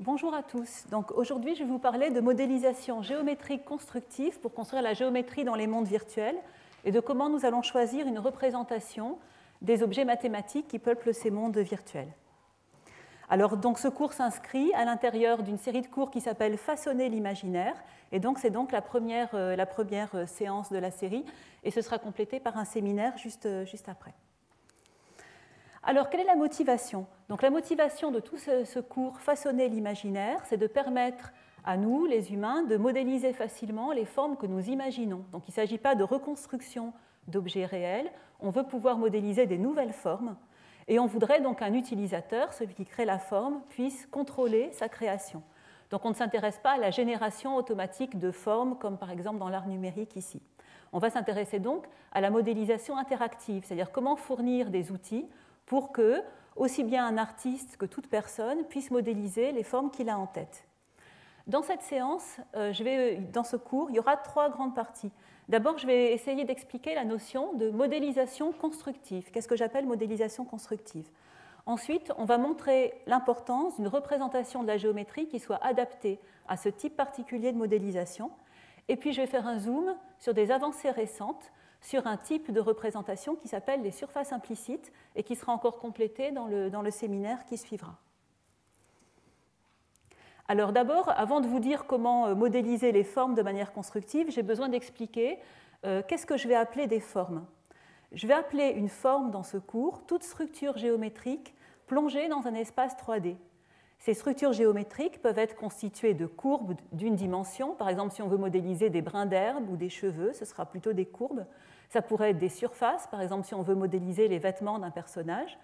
Bonjour à tous. Donc aujourd'hui, je vais vous parler de modélisation géométrique constructive pour construire la géométrie dans les mondes virtuels et de comment nous allons choisir une représentation des objets mathématiques qui peuplent ces mondes virtuels. Alors, donc, ce cours s'inscrit à l'intérieur d'une série de cours qui s'appelle Façonner l'imaginaire. Et donc, c'est donc la première séance de la série et ce sera complété par un séminaire juste après. Alors, quelle est la motivation? Donc, la motivation de tout ce cours Façonner l'imaginaire, c'est de permettre à nous, les humains, de modéliser facilement les formes que nous imaginons. Donc, il ne s'agit pas de reconstruction d'objets réels, on veut pouvoir modéliser des nouvelles formes et on voudrait donc qu'un utilisateur, celui qui crée la forme, puisse contrôler sa création. Donc, on ne s'intéresse pas à la génération automatique de formes, comme par exemple dans l'art numérique ici. On va s'intéresser donc à la modélisation interactive, c'est-à-dire comment fournir des outils pour que, aussi bien un artiste que toute personne, puisse modéliser les formes qu'il a en tête. Dans cette séance, dans ce cours, il y aura trois grandes parties. D'abord, je vais essayer d'expliquer la notion de modélisation constructive. Qu'est-ce que j'appelle modélisation constructive? Ensuite, on va montrer l'importance d'une représentation de la géométrie qui soit adaptée à ce type particulier de modélisation. Et puis, je vais faire un zoom sur des avancées récentes sur un type de représentation qui s'appelle les surfaces implicites et qui sera encore complété dans le séminaire qui suivra. Alors d'abord, avant de vous dire comment modéliser les formes de manière constructive, j'ai besoin d'expliquer qu'est-ce que je vais appeler des formes. Je vais appeler une forme dans ce cours toute structure géométrique plongée dans un espace 3D. Ces structures géométriques peuvent être constituées de courbes d'une dimension. Par exemple, si on veut modéliser des brins d'herbe ou des cheveux, ce sera plutôt des courbes. Ça pourrait être des surfaces, par exemple, si on veut modéliser les vêtements d'un personnage.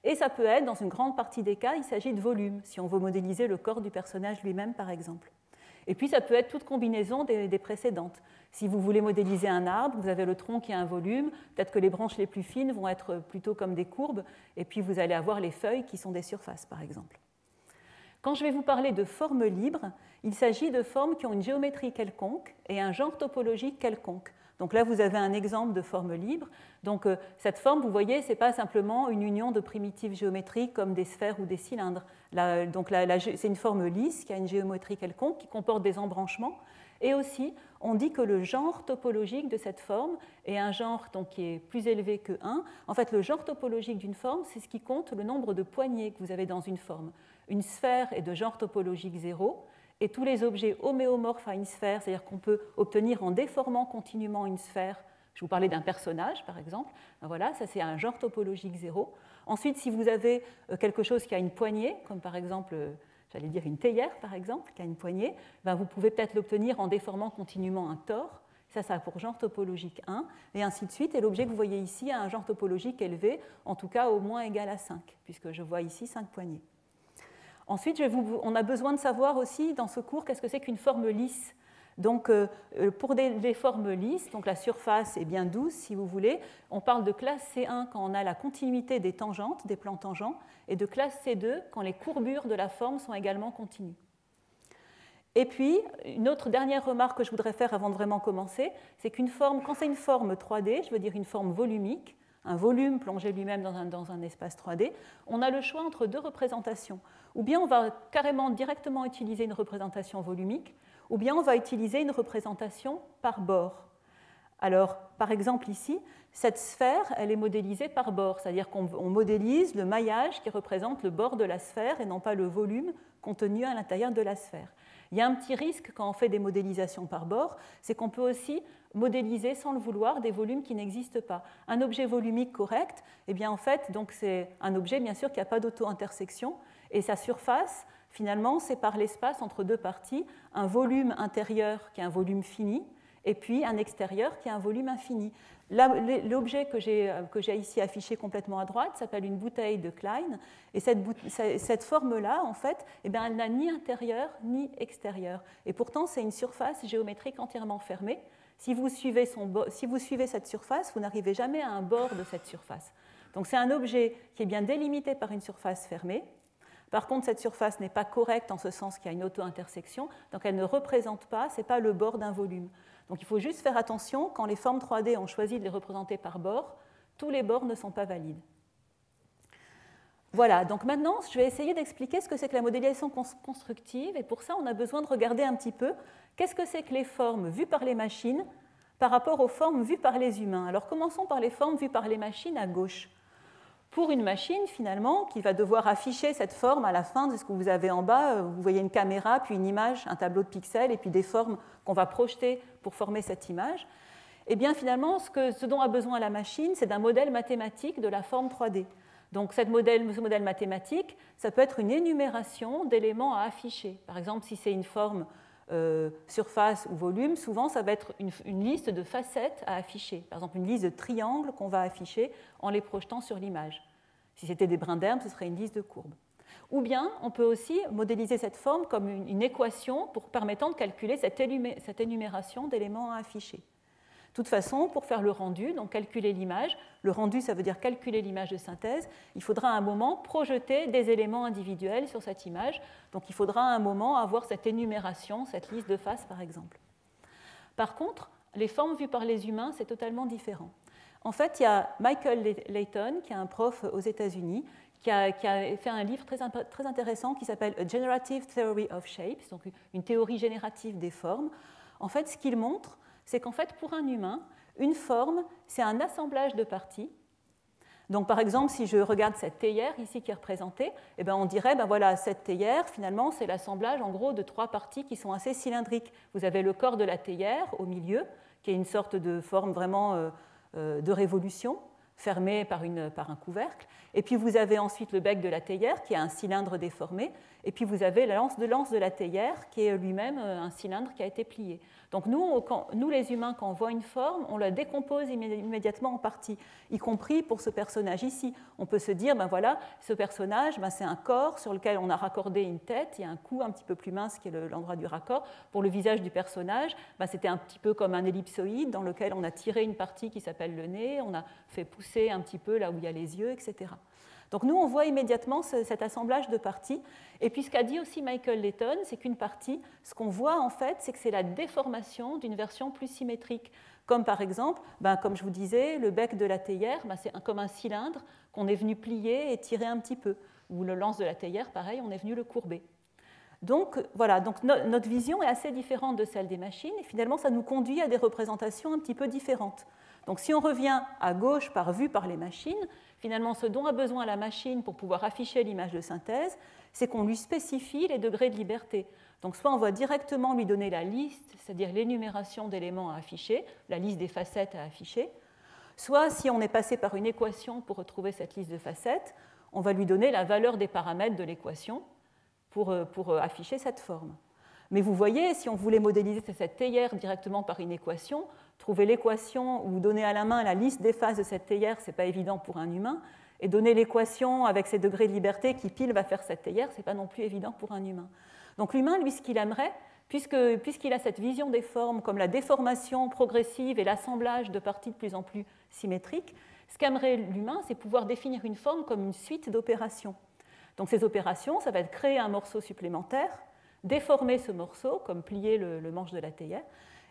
Et ça peut être, dans une grande partie des cas, il s'agit de volumes, si on veut modéliser le corps du personnage lui-même, par exemple. Et puis, ça peut être toute combinaison des précédentes. Si vous voulez modéliser un arbre, vous avez le tronc qui a un volume, peut-être que les branches les plus fines vont être plutôt comme des courbes, et puis vous allez avoir les feuilles qui sont des surfaces, par exemple. Quand je vais vous parler de formes libres, il s'agit de formes qui ont une géométrie quelconque et un genre topologique quelconque. Donc là, vous avez un exemple de forme libre. Donc cette forme, vous voyez, ce n'est pas simplement une union de primitives géométriques comme des sphères ou des cylindres. C'est une forme lisse qui a une géométrie quelconque, qui comporte des embranchements. Et aussi, on dit que le genre topologique de cette forme est un genre donc, qui est plus élevé que 1. En fait, le genre topologique d'une forme, c'est ce qui compte le nombre de poignées que vous avez dans une forme. Une sphère est de genre topologique 0, et tous les objets homéomorphes à une sphère, c'est-à-dire qu'on peut obtenir en déformant continuellement une sphère, je vous parlais d'un personnage par exemple, ben voilà, ça c'est un genre topologique 0. Ensuite, si vous avez quelque chose qui a une poignée, comme par exemple, j'allais dire une théière par exemple, qui a une poignée, ben vous pouvez peut-être l'obtenir en déformant continuellement un tore. Ça a pour genre topologique 1, et ainsi de suite. Et l'objet que vous voyez ici a un genre topologique élevé, en tout cas au moins égal à 5, puisque je vois ici 5 poignées. Ensuite, on a besoin de savoir aussi dans ce cours qu'est-ce que c'est qu'une forme lisse. Donc, pour des formes lisses, donc la surface est bien douce, si vous voulez, on parle de classe C1 quand on a la continuité des tangentes, des plans tangents, et de classe C2 quand les courbures de la forme sont également continues. Et puis, une autre dernière remarque que je voudrais faire avant de vraiment commencer, c'est qu'une forme, quand c'est une forme 3D, je veux dire une forme volumique, un volume plongé lui-même dans un espace 3D, on a le choix entre deux représentations. Ou bien on va carrément directement utiliser une représentation volumique, ou bien on va utiliser une représentation par bord. Alors, par exemple ici, cette sphère, elle est modélisée par bord, c'est-à-dire qu'on modélise le maillage qui représente le bord de la sphère et non pas le volume contenu à l'intérieur de la sphère. Il y a un petit risque quand on fait des modélisations par bord, c'est qu'on peut aussi modéliser sans le vouloir des volumes qui n'existent pas. Un objet volumique correct, eh bien en fait, donc c'est un objet bien sûr qui n'a pas d'auto-intersection et sa surface, finalement, c'est par l'espace entre deux parties, un volume intérieur qui est un volume fini et puis un extérieur qui est un volume infini. L'objet que j'ai ici affiché complètement à droite s'appelle une bouteille de Klein, et cette forme-là, en fait, eh bien, elle n'a ni intérieur ni extérieur. Et pourtant, c'est une surface géométrique entièrement fermée. Si vous suivez cette surface, vous n'arrivez jamais à un bord de cette surface. Donc c'est un objet qui est bien délimité par une surface fermée. Par contre, cette surface n'est pas correcte en ce sens qu'il y a une auto-intersection, donc elle ne représente pas, ce n'est pas le bord d'un volume. Donc il faut juste faire attention, quand les formes 3D ont choisi de les représenter par bord, tous les bords ne sont pas valides. Voilà, donc maintenant, je vais essayer d'expliquer ce que c'est que la modélisation constructive, et pour ça, on a besoin de regarder un petit peu qu'est-ce que c'est que les formes vues par les machines par rapport aux formes vues par les humains. Alors, commençons par les formes vues par les machines à gauche. Pour une machine, finalement, qui va devoir afficher cette forme à la fin de ce que vous avez en bas, vous voyez une caméra, puis une image, un tableau de pixels, et puis des formes qu'on va projeter pour former cette image. Eh bien, finalement, ce dont a besoin la machine, c'est d'un modèle mathématique de la forme 3D. Donc, ce modèle mathématique, ça peut être une énumération d'éléments à afficher. Par exemple, si c'est une forme surface ou volume, souvent, ça va être une liste de facettes à afficher. Par exemple, une liste de triangles qu'on va afficher en les projetant sur l'image. Si c'était des brins d'herbe, ce serait une liste de courbes. Ou bien, on peut aussi modéliser cette forme comme une équation permettant de calculer cette énumération d'éléments à afficher. De toute façon, pour faire le rendu, donc calculer l'image, le rendu, ça veut dire calculer l'image de synthèse, il faudra à un moment projeter des éléments individuels sur cette image. Donc il faudra à un moment avoir cette énumération, cette liste de faces, par exemple. Par contre, les formes vues par les humains, c'est totalement différent. En fait, il y a Michael Layton, qui est un prof aux États-Unis, qui a fait un livre très intéressant qui s'appelle A Generative Theory of Shapes, donc une théorie générative des formes. En fait, ce qu'il montre, c'est qu'en fait, pour un humain, une forme, c'est un assemblage de parties. Donc, par exemple, si je regarde cette théière ici qui est représentée, eh bien, on dirait, ben voilà, cette théière, finalement, c'est l'assemblage, en gros, de 3 parties qui sont assez cylindriques. Vous avez le corps de la théière au milieu, qui est une sorte de forme vraiment de révolution, fermée par un couvercle. Et puis, vous avez ensuite le bec de la théière, qui est un cylindre déformé. Et puis, vous avez la lance de la théière, qui est lui-même un cylindre qui a été plié. Donc nous, les humains, quand on voit une forme, on la décompose immédiatement en parties, y compris pour ce personnage ici. On peut se dire, ben voilà, ce personnage, ben c'est un corps sur lequel on a raccordé une tête, il y a un cou un petit peu plus mince qui est l'endroit du raccord. Pour le visage du personnage, ben c'était un petit peu comme un ellipsoïde dans lequel on a tiré une partie qui s'appelle le nez, on a fait pousser un petit peu là où il y a les yeux, etc. Donc nous, on voit immédiatement cet assemblage de parties. Et puis ce qu'a dit aussi Michael Layton, c'est qu'une partie, ce qu'on voit en fait, c'est que c'est la déformation d'une version plus symétrique. Comme par exemple, comme je vous disais, le bec de la théière, c'est comme un cylindre qu'on est venu plier et tirer un petit peu. Ou le lance de la théière, pareil, on est venu le courber. Donc voilà, donc notre vision est assez différente de celle des machines, et finalement ça nous conduit à des représentations un petit peu différentes. Donc si on revient à gauche vue par les machines, finalement ce dont a besoin la machine pour pouvoir afficher l'image de synthèse, c'est qu'on lui spécifie les degrés de liberté. Donc soit on va directement lui donner la liste, c'est-à-dire l'énumération d'éléments à afficher, la liste des facettes à afficher, soit si on est passé par une équation pour retrouver cette liste de facettes, on va lui donner la valeur des paramètres de l'équation pour afficher cette forme. Mais vous voyez, si on voulait modéliser cette théière directement par une équation, trouver l'équation ou donner à la main la liste des faces de cette théière, ce n'est pas évident pour un humain, et donner l'équation avec ses degrés de liberté qui pile va faire cette théière, ce n'est pas non plus évident pour un humain. Donc l'humain, lui, ce qu'il aimerait, puisqu'il a cette vision des formes comme la déformation progressive et l'assemblage de parties de plus en plus symétriques, ce qu'aimerait l'humain, c'est pouvoir définir une forme comme une suite d'opérations. Donc ces opérations, ça va être créer un morceau supplémentaire, déformer ce morceau, comme plier le manche de la théière,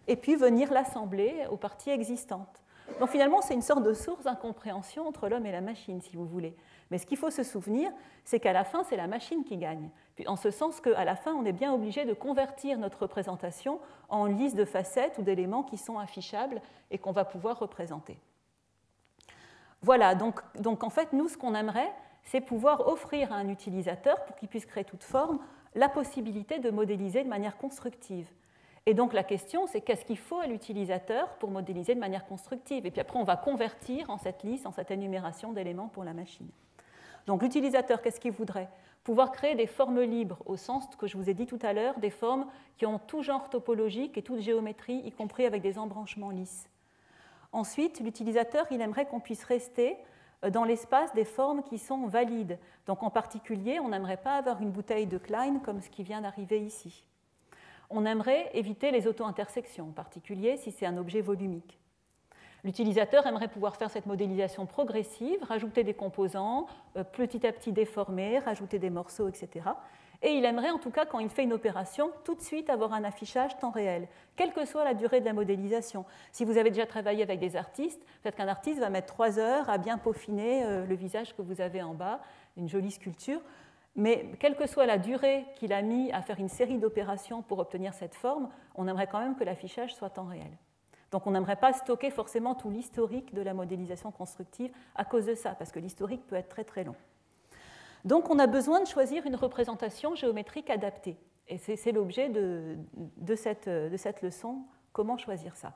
et puis venir l'assembler aux parties existantes. Donc finalement, c'est une sorte de source d'incompréhension entre l'homme et la machine, si vous voulez. Mais ce qu'il faut se souvenir, c'est qu'à la fin, c'est la machine qui gagne. Puis, en ce sens qu'à la fin, on est bien obligé de convertir notre représentation en liste de facettes ou d'éléments qui sont affichables et qu'on va pouvoir représenter. Voilà, donc en fait, nous, ce qu'on aimerait, c'est pouvoir offrir à un utilisateur, pour qu'il puisse créer toute forme, la possibilité de modéliser de manière constructive. Et donc la question, c'est qu'est-ce qu'il faut à l'utilisateur pour modéliser de manière constructive? Et puis après, on va convertir en cette liste, en cette énumération d'éléments pour la machine. Donc l'utilisateur, qu'est-ce qu'il voudrait? Pouvoir créer des formes libres, au sens que je vous ai dit tout à l'heure, des formes qui ont tout genre topologique et toute géométrie, y compris avec des embranchements lisses. Ensuite, l'utilisateur, il aimerait qu'on puisse rester dans l'espace des formes qui sont valides. Donc en particulier, on n'aimerait pas avoir une bouteille de Klein comme ce qui vient d'arriver ici. On aimerait éviter les auto-intersections, en particulier si c'est un objet volumique. L'utilisateur aimerait pouvoir faire cette modélisation progressive, rajouter des composants, petit à petit déformer, rajouter des morceaux, etc. Et il aimerait en tout cas, quand il fait une opération, tout de suite avoir un affichage temps réel, quelle que soit la durée de la modélisation. Si vous avez déjà travaillé avec des artistes, peut-être qu'un artiste va mettre 3 heures à bien peaufiner le visage que vous avez en bas, une jolie sculpture. Mais quelle que soit la durée qu'il a mis à faire une série d'opérations pour obtenir cette forme, on aimerait quand même que l'affichage soit temps réel. Donc on n'aimerait pas stocker forcément tout l'historique de la modélisation constructive à cause de ça, parce que l'historique peut être très très long. Donc on a besoin de choisir une représentation géométrique adaptée. Et c'est l'objet de cette leçon, comment choisir ça.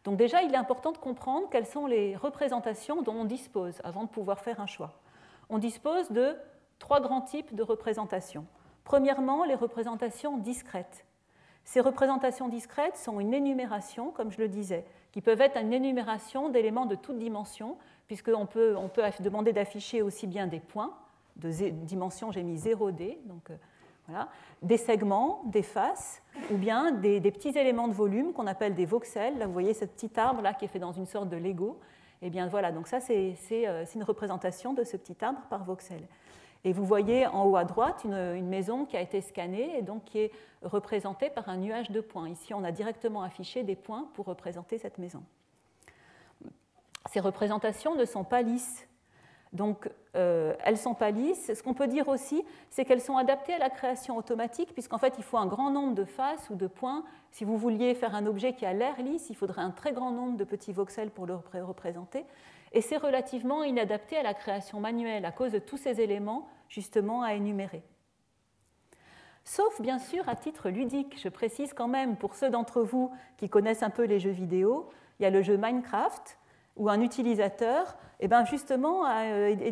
Donc déjà, il est important de comprendre quelles sont les représentations dont on dispose avant de pouvoir faire un choix. On dispose de 3 grands types de représentations. Premièrement, les représentations discrètes. Ces représentations discrètes sont une énumération, comme je le disais, qui peuvent être une énumération d'éléments de toute dimension, puisqu'on peut demander d'afficher aussi bien des points, de dimension, j'ai mis 0D, donc voilà, des segments, des faces, ou bien des petits éléments de volume qu'on appelle des voxels. Là, vous voyez ce petit arbre là qui est fait dans une sorte de Lego. Et bien voilà, donc ça c'est une représentation de ce petit arbre par voxel. Et vous voyez en haut à droite une maison qui a été scannée et donc qui est représentée par un nuage de points. Ici, on a directement affiché des points pour représenter cette maison. Ces représentations ne sont pas lisses. Donc, elles ne sont pas lisses. Ce qu'on peut dire aussi, c'est qu'elles sont adaptées à la création automatique, puisqu'en fait, il faut un grand nombre de faces ou de points. Si vous vouliez faire un objet qui a l'air lisse, il faudrait un très grand nombre de petits voxels pour le représenter. Et c'est relativement inadapté à la création manuelle, à cause de tous ces éléments, justement, à énumérer. Sauf, bien sûr, à titre ludique. Je précise quand même, pour ceux d'entre vous qui connaissent un peu les jeux vidéo, il y a le jeu Minecraft, où un utilisateur justement,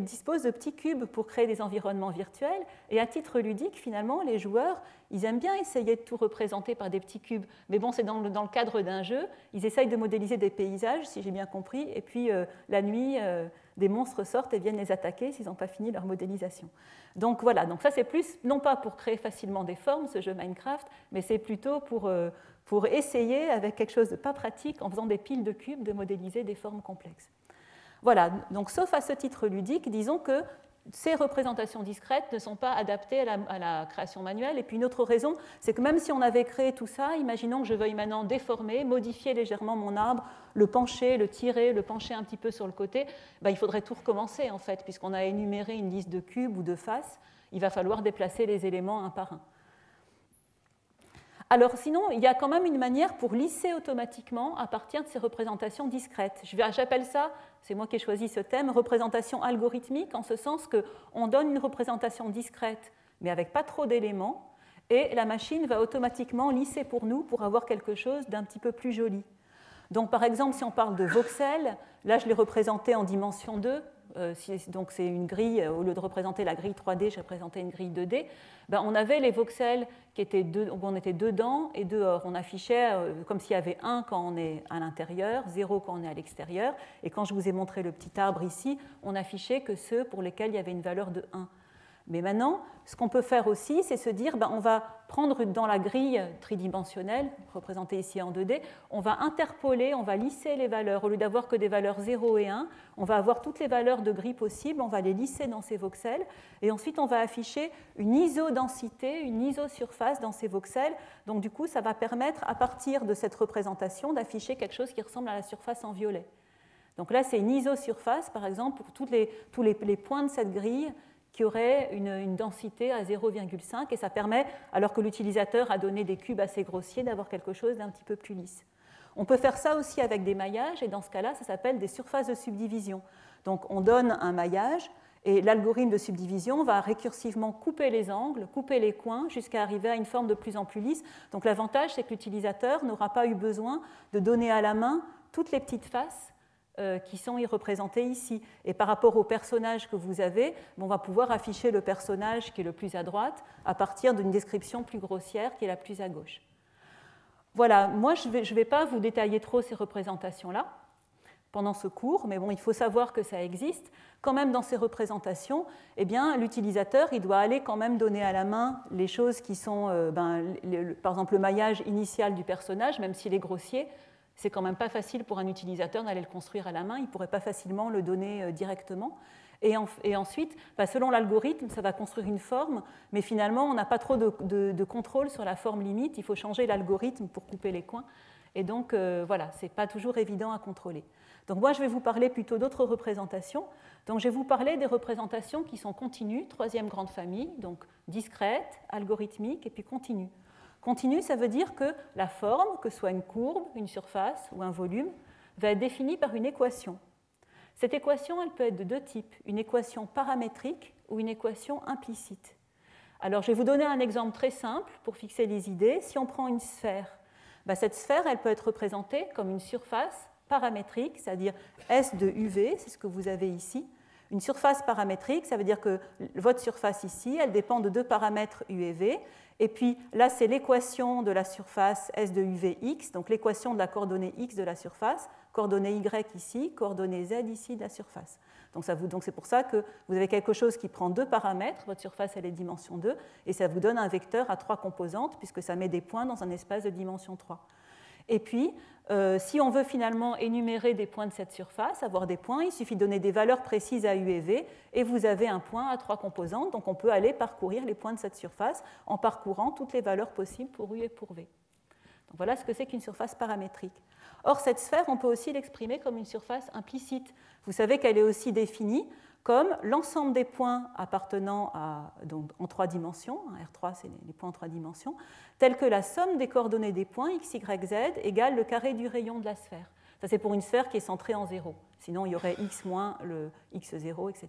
dispose de petits cubes pour créer des environnements virtuels. Et à titre ludique, finalement, les joueurs, ils aiment bien essayer de tout représenter par des petits cubes. Mais bon, c'est dans le cadre d'un jeu. Ils essayent de modéliser des paysages, si j'ai bien compris. Et puis, la nuit, des monstres sortent et viennent les attaquer s'ils n'ont pas fini leur modélisation. Donc voilà, donc ça c'est plus, non pas pour créer facilement des formes, ce jeu Minecraft, mais c'est plutôt pour essayer, avec quelque chose de pas pratique, en faisant des piles de cubes, de modéliser des formes complexes. Voilà, donc sauf à ce titre ludique, disons que ces représentations discrètes ne sont pas adaptées à la création manuelle. Et puis une autre raison, c'est que même si on avait créé tout ça, imaginons que je veuille maintenant déformer, modifier légèrement mon arbre, le pencher, le tirer, le pencher un petit peu sur le côté, il faudrait tout recommencer en fait, puisqu'on a énuméré une liste de cubes ou de faces, il va falloir déplacer les éléments un par un. Alors sinon, il y a quand même une manière pour lisser automatiquement à partir de ces représentations discrètes. J'appelle ça, c'est moi qui ai choisi ce thème, représentation algorithmique, en ce sens qu'on donne une représentation discrète, mais avec pas trop d'éléments, et la machine va automatiquement lisser pour nous pour avoir quelque chose d'un petit peu plus joli. Donc par exemple, si on parle de voxels, là je l'ai représenté en dimension 2, donc c'est une grille, au lieu de représenter la grille 3D, j'ai représenté une grille 2D, on avait les voxels où on était dedans et dehors. On affichait comme s'il y avait 1 quand on est à l'intérieur, 0 quand on est à l'extérieur, et quand je vous ai montré le petit arbre ici, on affichait que ceux pour lesquels il y avait une valeur de 1. Mais maintenant, ce qu'on peut faire aussi, c'est se dire, on va prendre dans la grille tridimensionnelle, représentée ici en 2D, on va interpoler, on va lisser les valeurs. Au lieu d'avoir que des valeurs 0 et 1, on va avoir toutes les valeurs de grille possibles, on va les lisser dans ces voxels, et ensuite on va afficher une isodensité, une isosurface dans ces voxels. Donc du coup, ça va permettre, à partir de cette représentation, d'afficher quelque chose qui ressemble à la surface en violet. Donc là, c'est une isosurface, par exemple, pour tous les points de cette grille, qui aurait une densité à 0,5, et ça permet, alors que l'utilisateur a donné des cubes assez grossiers, d'avoir quelque chose d'un petit peu plus lisse. On peut faire ça aussi avec des maillages, et dans ce cas-là, ça s'appelle des surfaces de subdivision. Donc on donne un maillage, et l'algorithme de subdivision va récursivement couper les angles, couper les coins, jusqu'à arriver à une forme de plus en plus lisse. Donc l'avantage, c'est que l'utilisateur n'aura pas eu besoin de donner à la main toutes les petites faces qui sont représentées ici. Et par rapport au personnage que vous avez, on va pouvoir afficher le personnage qui est le plus à droite à partir d'une description plus grossière qui est la plus à gauche. Voilà, moi je ne vais pas vous détailler trop ces représentations-là pendant ce cours, mais bon, il faut savoir que ça existe. Quand même, dans ces représentations, l'utilisateur il doit aller quand même donner à la main les choses qui sont, par exemple, le maillage initial du personnage, même s'il est grossier. C'est quand même pas facile pour un utilisateur d'aller le construire à la main, il ne pourrait pas facilement le donner directement. Et ensuite, selon l'algorithme, ça va construire une forme, mais finalement, on n'a pas trop de contrôle sur la forme limite, il faut changer l'algorithme pour couper les coins. Et donc, voilà, ce n'est pas toujours évident à contrôler. Donc moi, je vais vous parler plutôt d'autres représentations. Donc je vais vous parler des représentations qui sont continues, troisième grande famille, donc discrète, algorithmique et puis continue. Continue, ça veut dire que la forme, que ce soit une courbe, une surface ou un volume, va être définie par une équation. Cette équation, elle peut être de deux types, une équation paramétrique ou une équation implicite. Alors, je vais vous donner un exemple très simple pour fixer les idées. Si on prend une sphère, cette sphère, elle peut être représentée comme une surface paramétrique, c'est-à-dire S de UV, c'est ce que vous avez ici. Une surface paramétrique, ça veut dire que votre surface ici, elle dépend de deux paramètres U et V. Et puis là, c'est l'équation de la surface S de UVX, donc l'équation de la coordonnée X de la surface, coordonnée Y ici, coordonnée Z ici de la surface. Donc c'est pour ça que vous avez quelque chose qui prend deux paramètres, votre surface elle est dimension 2, et ça vous donne un vecteur à trois composantes, puisque ça met des points dans un espace de dimension 3. Et puis, si on veut finalement énumérer des points de cette surface, avoir des points, il suffit de donner des valeurs précises à U et V, et vous avez un point à trois composantes, donc on peut aller parcourir les points de cette surface en parcourant toutes les valeurs possibles pour U et pour V. Donc voilà ce que c'est qu'une surface paramétrique. Or, cette sphère, on peut aussi l'exprimer comme une surface implicite. Vous savez qu'elle est aussi définie comme l'ensemble des points appartenant donc, en trois dimensions, R3 c'est les points en trois dimensions, tels que la somme des coordonnées des points x, y, z égale le carré du rayon de la sphère. Ça c'est pour une sphère qui est centrée en 0. Sinon il y aurait x moins le x0, etc.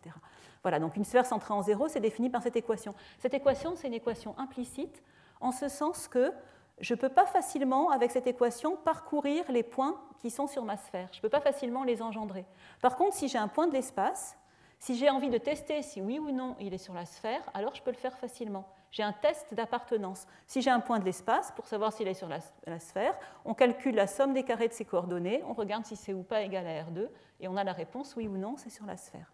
Voilà, donc une sphère centrée en 0, c'est défini par cette équation. Cette équation, c'est une équation implicite, en ce sens que je ne peux pas facilement, avec cette équation, parcourir les points qui sont sur ma sphère. Je ne peux pas facilement les engendrer. Par contre, si j'ai un point de l'espace, si j'ai envie de tester si oui ou non il est sur la sphère, alors je peux le faire facilement. J'ai un test d'appartenance. Si j'ai un point de l'espace, pour savoir s'il est sur la sphère, on calcule la somme des carrés de ses coordonnées, on regarde si c'est ou pas égal à R2, et on a la réponse oui ou non, c'est sur la sphère.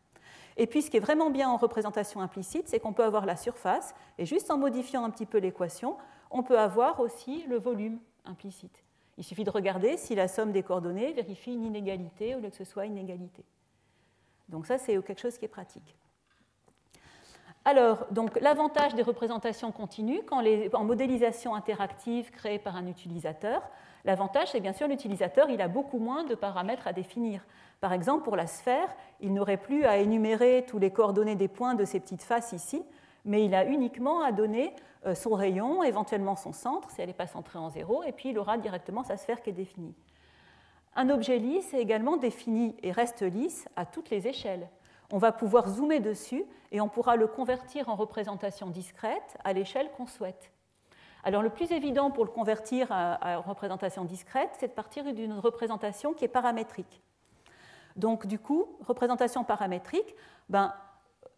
Et puis ce qui est vraiment bien en représentation implicite, c'est qu'on peut avoir la surface, et juste en modifiant un petit peu l'équation, on peut avoir aussi le volume implicite. Il suffit de regarder si la somme des coordonnées vérifie une inégalité au lieu que ce soit une égalité. Donc ça, c'est quelque chose qui est pratique. Alors, donc, l'avantage des représentations continues, en modélisation interactive créée par un utilisateur, l'avantage, c'est bien sûr l'utilisateur, il a beaucoup moins de paramètres à définir. Par exemple, pour la sphère, il n'aurait plus à énumérer tous les coordonnées des points de ces petites faces ici, mais il a uniquement à donner son rayon, éventuellement son centre, si elle n'est pas centrée en 0, et puis il aura directement sa sphère qui est définie. Un objet lisse est également défini et reste lisse à toutes les échelles. On va pouvoir zoomer dessus et on pourra le convertir en représentation discrète à l'échelle qu'on souhaite. Alors le plus évident pour le convertir à représentation discrète, c'est de partir d'une représentation qui est paramétrique. Donc du coup, représentation paramétrique,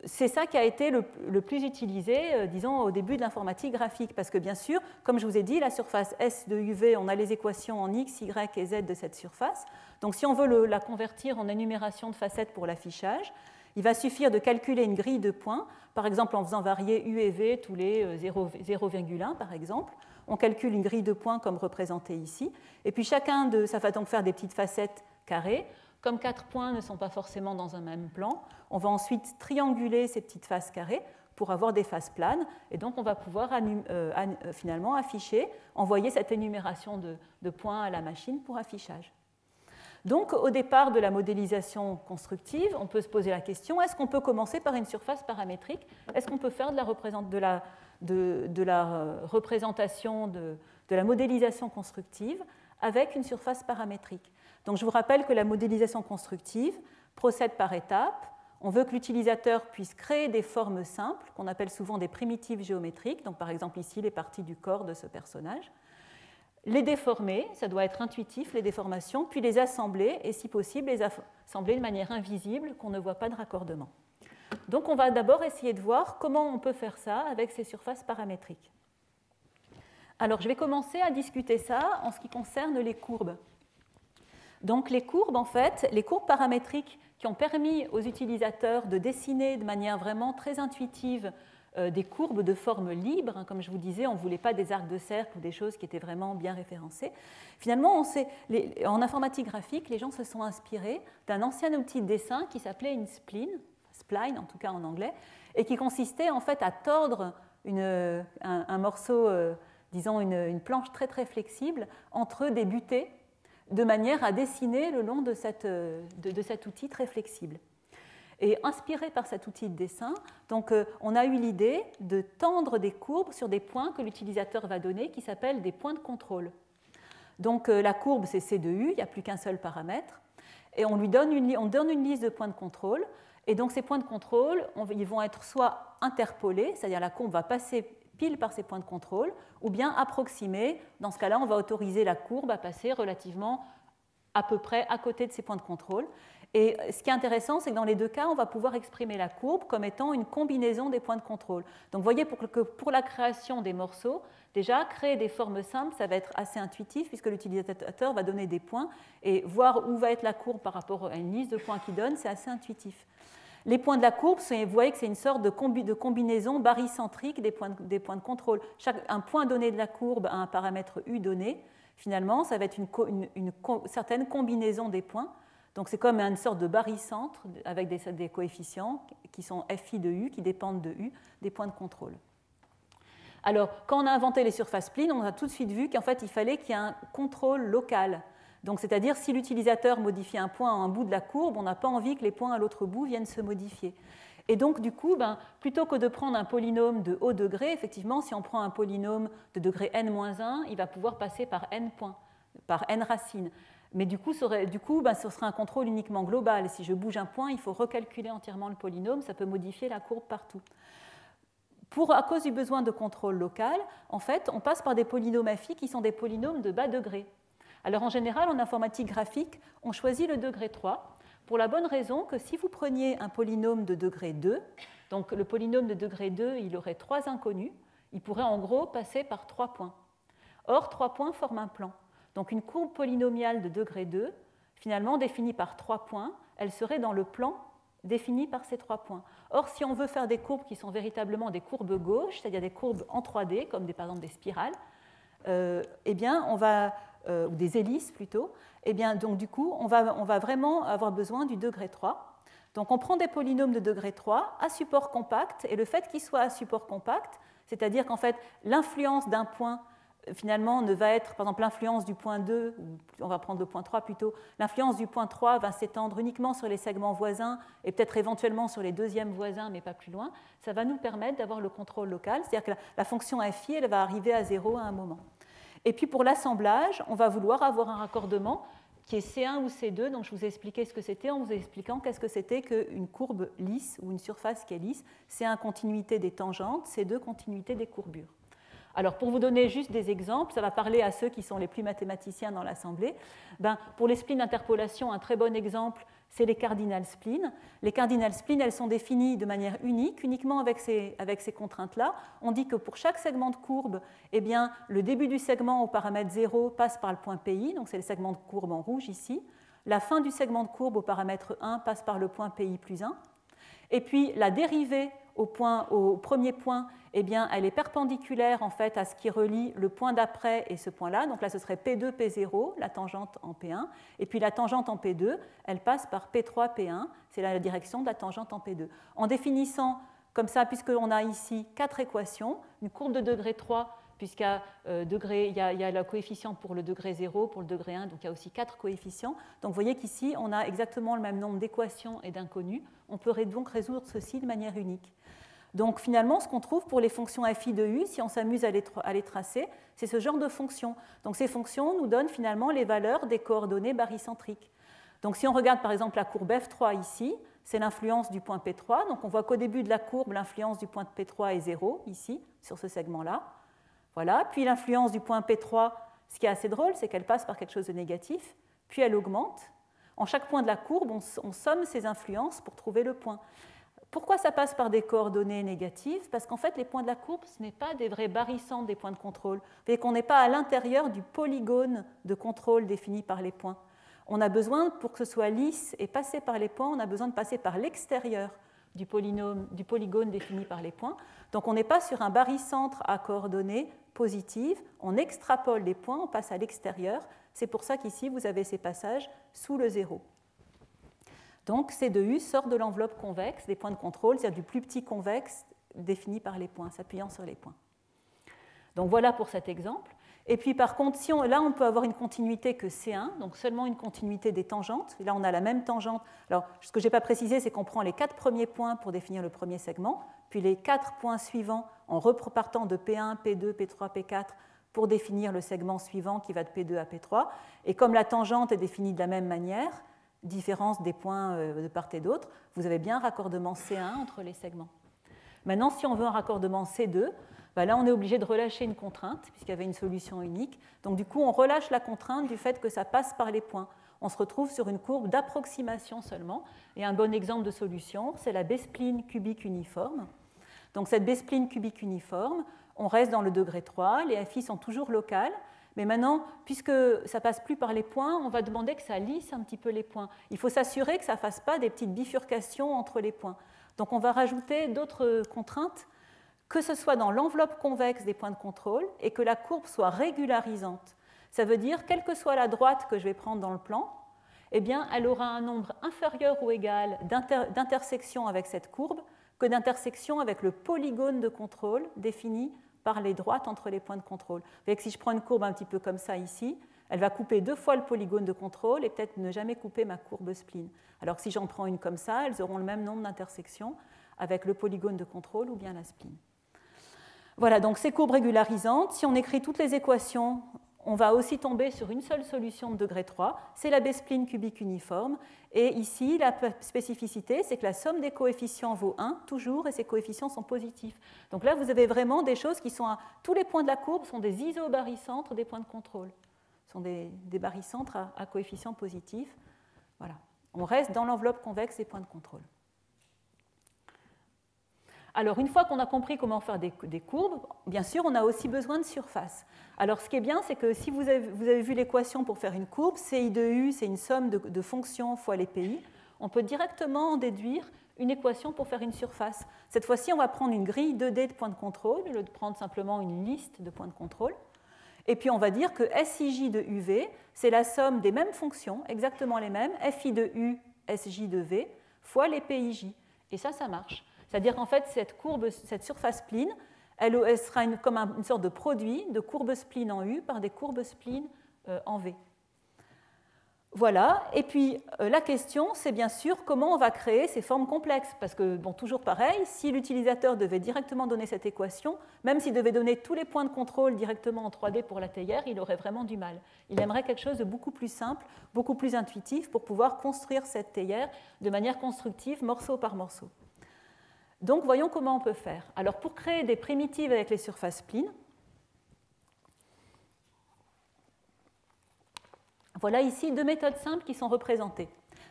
c'est ça qui a été le plus utilisé, disons, au début de l'informatique graphique. Parce que bien sûr, comme je vous ai dit, la surface S de UV, on a les équations en X, Y et Z de cette surface. Donc si on veut la convertir en énumération de facettes pour l'affichage, il va suffire de calculer une grille de points, par exemple en faisant varier U et V tous les 0,1 par exemple. On calcule une grille de points comme représentée ici. Et puis ça va donc faire des petites facettes carrées. Comme 4 points ne sont pas forcément dans un même plan, on va ensuite trianguler ces petites faces carrées pour avoir des faces planes. Et donc, on va pouvoir finalement afficher, envoyer cette énumération de points à la machine pour affichage. Donc, au départ de la modélisation constructive, on peut se poser la question, est-ce qu'on peut commencer par une surface paramétrique? Est-ce qu'on peut faire de la représentation, de la modélisation constructive avec une surface paramétrique? Donc, je vous rappelle que la modélisation constructive procède par étapes. On veut que l'utilisateur puisse créer des formes simples, qu'on appelle souvent des primitives géométriques, donc par exemple ici les parties du corps de ce personnage, les déformer, ça doit être intuitif, les déformations, puis les assembler, et si possible, les assembler de manière invisible, qu'on ne voit pas de raccordement. Donc on va d'abord essayer de voir comment on peut faire ça avec ces surfaces paramétriques. Alors je vais commencer à discuter ça en ce qui concerne les courbes. Donc les courbes, en fait, les courbes paramétriques qui ont permis aux utilisateurs de dessiner de manière vraiment très intuitive des courbes de forme libre, comme je vous disais, on ne voulait pas des arcs de cercle ou des choses qui étaient vraiment bien référencées. Finalement, en informatique graphique, les gens se sont inspirés d'un ancien outil de dessin qui s'appelait une spline en tout cas en anglais, et qui consistait en fait à tordre un morceau, disons une planche très très flexible entre des butées de manière à dessiner le long de cet outil très flexible. Et inspiré par cet outil de dessin, donc, on a eu l'idée de tendre des courbes sur des points que l'utilisateur va donner, qui s'appellent des points de contrôle. Donc la courbe, c'est C de U, il n'y a plus qu'un seul paramètre, et on donne une liste de points de contrôle, et donc ces points de contrôle, ils vont être soit interpolés, c'est-à-dire la courbe va passer pile par ces points de contrôle, ou bien approximés. Dans ce cas-là, on va autoriser la courbe à passer relativement à peu près à côté de ces points de contrôle. Et ce qui est intéressant, c'est que dans les deux cas, on va pouvoir exprimer la courbe comme étant une combinaison des points de contrôle. Donc vous voyez que pour la création des morceaux, déjà, créer des formes simples, ça va être assez intuitif puisque l'utilisateur va donner des points et voir où va être la courbe par rapport à une liste de points qu'il donne, c'est assez intuitif. Les points de la courbe, vous voyez que c'est une sorte de combinaison barycentrique des points de contrôle. Un point donné de la courbe a un paramètre U donné. Finalement, ça va être une certaine combinaison des points. Donc c'est comme une sorte de barycentre avec des coefficients qui sont Fi de U, qui dépendent de U, des points de contrôle. Alors, quand on a inventé les surfaces splines, on a tout de suite vu qu'en fait, il fallait qu'il y ait un contrôle local. Donc, c'est-à-dire, si l'utilisateur modifie un point à un bout de la courbe, on n'a pas envie que les points à l'autre bout viennent se modifier. Et donc, du coup, plutôt que de prendre un polynôme de haut degré, effectivement, si on prend un polynôme de degré n-1, il va pouvoir passer par n points, par n racines. Mais du coup, ce serait un contrôle uniquement global. Si je bouge un point, il faut recalculer entièrement le polynôme, ça peut modifier la courbe partout. À cause du besoin de contrôle local, en fait, on passe par des polynômes FI qui sont des polynômes de bas degré. Alors en général, en informatique graphique, on choisit le degré 3, pour la bonne raison que si vous preniez un polynôme de degré 2, donc le polynôme de degré 2, il aurait 3 inconnus, il pourrait en gros passer par 3 points. Or, 3 points forment un plan. Donc une courbe polynomiale de degré 2, finalement définie par 3 points, elle serait dans le plan défini par ces 3 points. Or, si on veut faire des courbes qui sont véritablement des courbes gauches, c'est-à-dire des courbes en 3D, comme par exemple des spirales, eh bien, ou des hélices plutôt, eh bien, donc du coup, on va vraiment avoir besoin du degré 3. Donc on prend des polynômes de degré 3 à support compact, et le fait qu'ils soient à support compact, c'est-à-dire qu'en fait, l'influence d'un point finalement ne va être, par exemple, l'influence du point 2, ou on va prendre le point 3 plutôt, l'influence du point 3 va s'étendre uniquement sur les segments voisins et peut-être éventuellement sur les deuxièmes voisins, mais pas plus loin. Ça va nous permettre d'avoir le contrôle local, c'est-à-dire que la fonction FI, elle va arriver à 0 à un moment. Et puis pour l'assemblage, on va vouloir avoir un raccordement qui est C1 ou C2, donc je vous ai expliqué ce que c'était en vous expliquant qu'est-ce que c'était qu'une courbe lisse ou une surface qui est lisse. C1 continuité des tangentes, C2 continuité des courbures. Alors, pour vous donner juste des exemples, ça va parler à ceux qui sont les plus mathématiciens dans l'Assemblée. Pour les splines d'interpolation, un très bon exemple, c'est les cardinal splines. Les cardinal splines, elles sont définies de manière unique, uniquement avec ces contraintes-là. On dit que pour chaque segment de courbe, eh bien, le début du segment au paramètre 0 passe par le point PI, donc c'est le segment de courbe en rouge ici. La fin du segment de courbe au paramètre 1 passe par le point PI plus 1. Et puis, la dérivée au premier point, eh bien, elle est perpendiculaire en fait à ce qui relie le point d'après et ce point-là. Donc là, ce serait P2, P0, la tangente en P1. Et puis la tangente en P2, elle passe par P3, P1. C'est la direction de la tangente en P2. En définissant comme ça, puisqu'on a ici 4 équations, une courbe de degré 3, puisqu'il y a le coefficient pour le degré 0, pour le degré 1, donc il y a aussi 4 coefficients. Donc vous voyez qu'ici, on a exactement le même nombre d'équations et d'inconnus. On peut donc résoudre ceci de manière unique. Donc finalement, ce qu'on trouve pour les fonctions FI de U, si on s'amuse à les tracer, c'est ce genre de fonctions. Donc ces fonctions nous donnent finalement les valeurs des coordonnées barycentriques. Donc si on regarde par exemple la courbe F3 ici, c'est l'influence du point P3. Donc on voit qu'au début de la courbe, l'influence du point P3 est 0, ici, sur ce segment-là. Voilà. Puis l'influence du point P3, ce qui est assez drôle, c'est qu'elle passe par quelque chose de négatif, puis elle augmente. En chaque point de la courbe, on somme ces influences pour trouver le point. Pourquoi ça passe par des coordonnées négatives? Parce qu'en fait, les points de la courbe, ce n'est pas des vrais barycentres des points de contrôle. Vous voyez qu'on n'est pas à l'intérieur du polygone de contrôle défini par les points. On a besoin, pour que ce soit lisse et passer par les points, on a besoin de passer par l'extérieur du polygone défini par les points. Donc on n'est pas sur un barycentre à coordonnées positives, on extrapole les points, on passe à l'extérieur. C'est pour ça qu'ici, vous avez ces passages sous le 0. Donc C de U sort de l'enveloppe convexe des points de contrôle, c'est-à-dire du plus petit convexe défini par les points, s'appuyant sur les points. Donc voilà pour cet exemple. Et puis par contre, là on peut avoir une continuité que C1, donc seulement une continuité des tangentes. Et là on a la même tangente. Alors ce que je n'ai pas précisé, c'est qu'on prend les 4 premiers points pour définir le premier segment, puis les 4 points suivants en repartant de P1, P2, P3, P4 pour définir le segment suivant qui va de P2 à P3. Et comme la tangente est définie de la même manière, différence des points de part et d'autre, vous avez bien un raccordement C1 entre les segments. Maintenant, si on veut un raccordement C2, là, on est obligé de relâcher une contrainte, puisqu'il y avait une solution unique. Donc, du coup, on relâche la contrainte du fait que ça passe par les points. On se retrouve sur une courbe d'approximation seulement. Et un bon exemple de solution, c'est la B-spline cubique uniforme. Donc, cette B-spline cubique uniforme, on reste dans le degré 3, les FI sont toujours locales. Mais maintenant, puisque ça ne passe plus par les points, on va demander que ça lisse un petit peu les points. Il faut s'assurer que ça ne fasse pas des petites bifurcations entre les points. Donc, on va rajouter d'autres contraintes, que ce soit dans l'enveloppe convexe des points de contrôle et que la courbe soit régularisante. Ça veut dire, quelle que soit la droite que je vais prendre dans le plan, eh bien, elle aura un nombre inférieur ou égal d'intersections avec cette courbe que d'intersections avec le polygone de contrôle défini par les droites entre les points de contrôle. Vous voyez que si je prends une courbe un petit peu comme ça ici, elle va couper 2 fois le polygone de contrôle et peut-être ne jamais couper ma courbe spline. Alors que si j'en prends une comme ça, elles auront le même nombre d'intersections avec le polygone de contrôle ou bien la spline. Voilà, donc ces courbes régularisantes, si on écrit toutes les équations, on va aussi tomber sur une seule solution de degré 3, c'est la B-spline cubique uniforme. Et ici, la spécificité, c'est que la somme des coefficients vaut 1 toujours, et ces coefficients sont positifs. Donc là, vous avez vraiment des choses qui sont tous les points de la courbe sont des isobarycentres des points de contrôle. Ce sont des barycentres à coefficients positifs. Voilà. On reste dans l'enveloppe convexe des points de contrôle. Alors, une fois qu'on a compris comment faire des courbes, bien sûr, on a aussi besoin de surface. Alors, ce qui est bien, c'est que si vous avez vu l'équation pour faire une courbe, CI de U, c'est une somme de fonctions fois les PI, on peut directement en déduire une équation pour faire une surface. Cette fois-ci, on va prendre une grille 2D de points de contrôle, au lieu de prendre simplement une liste de points de contrôle. Et puis, on va dire que SIJ de UV, c'est la somme des mêmes fonctions, exactement les mêmes, FI de U, SJ de V, fois les PIJ. Et ça marche. C'est-à-dire qu'en fait, cette courbe, cette surface spline, elle sera comme une sorte de produit de courbes spline en U par des courbes spline en V. Voilà. Et puis, la question, c'est bien sûr comment on va créer ces formes complexes. Parce que, bon, toujours pareil, si l'utilisateur devait directement donner cette équation, même s'il devait donner tous les points de contrôle directement en 3D pour la théière, il aurait vraiment du mal. Il aimerait quelque chose de beaucoup plus simple, beaucoup plus intuitif pour pouvoir construire cette théière de manière constructive, morceau par morceau. Donc, voyons comment on peut faire. Alors, pour créer des primitives avec les surfaces splines, voilà ici 2 méthodes simples qui sont représentées.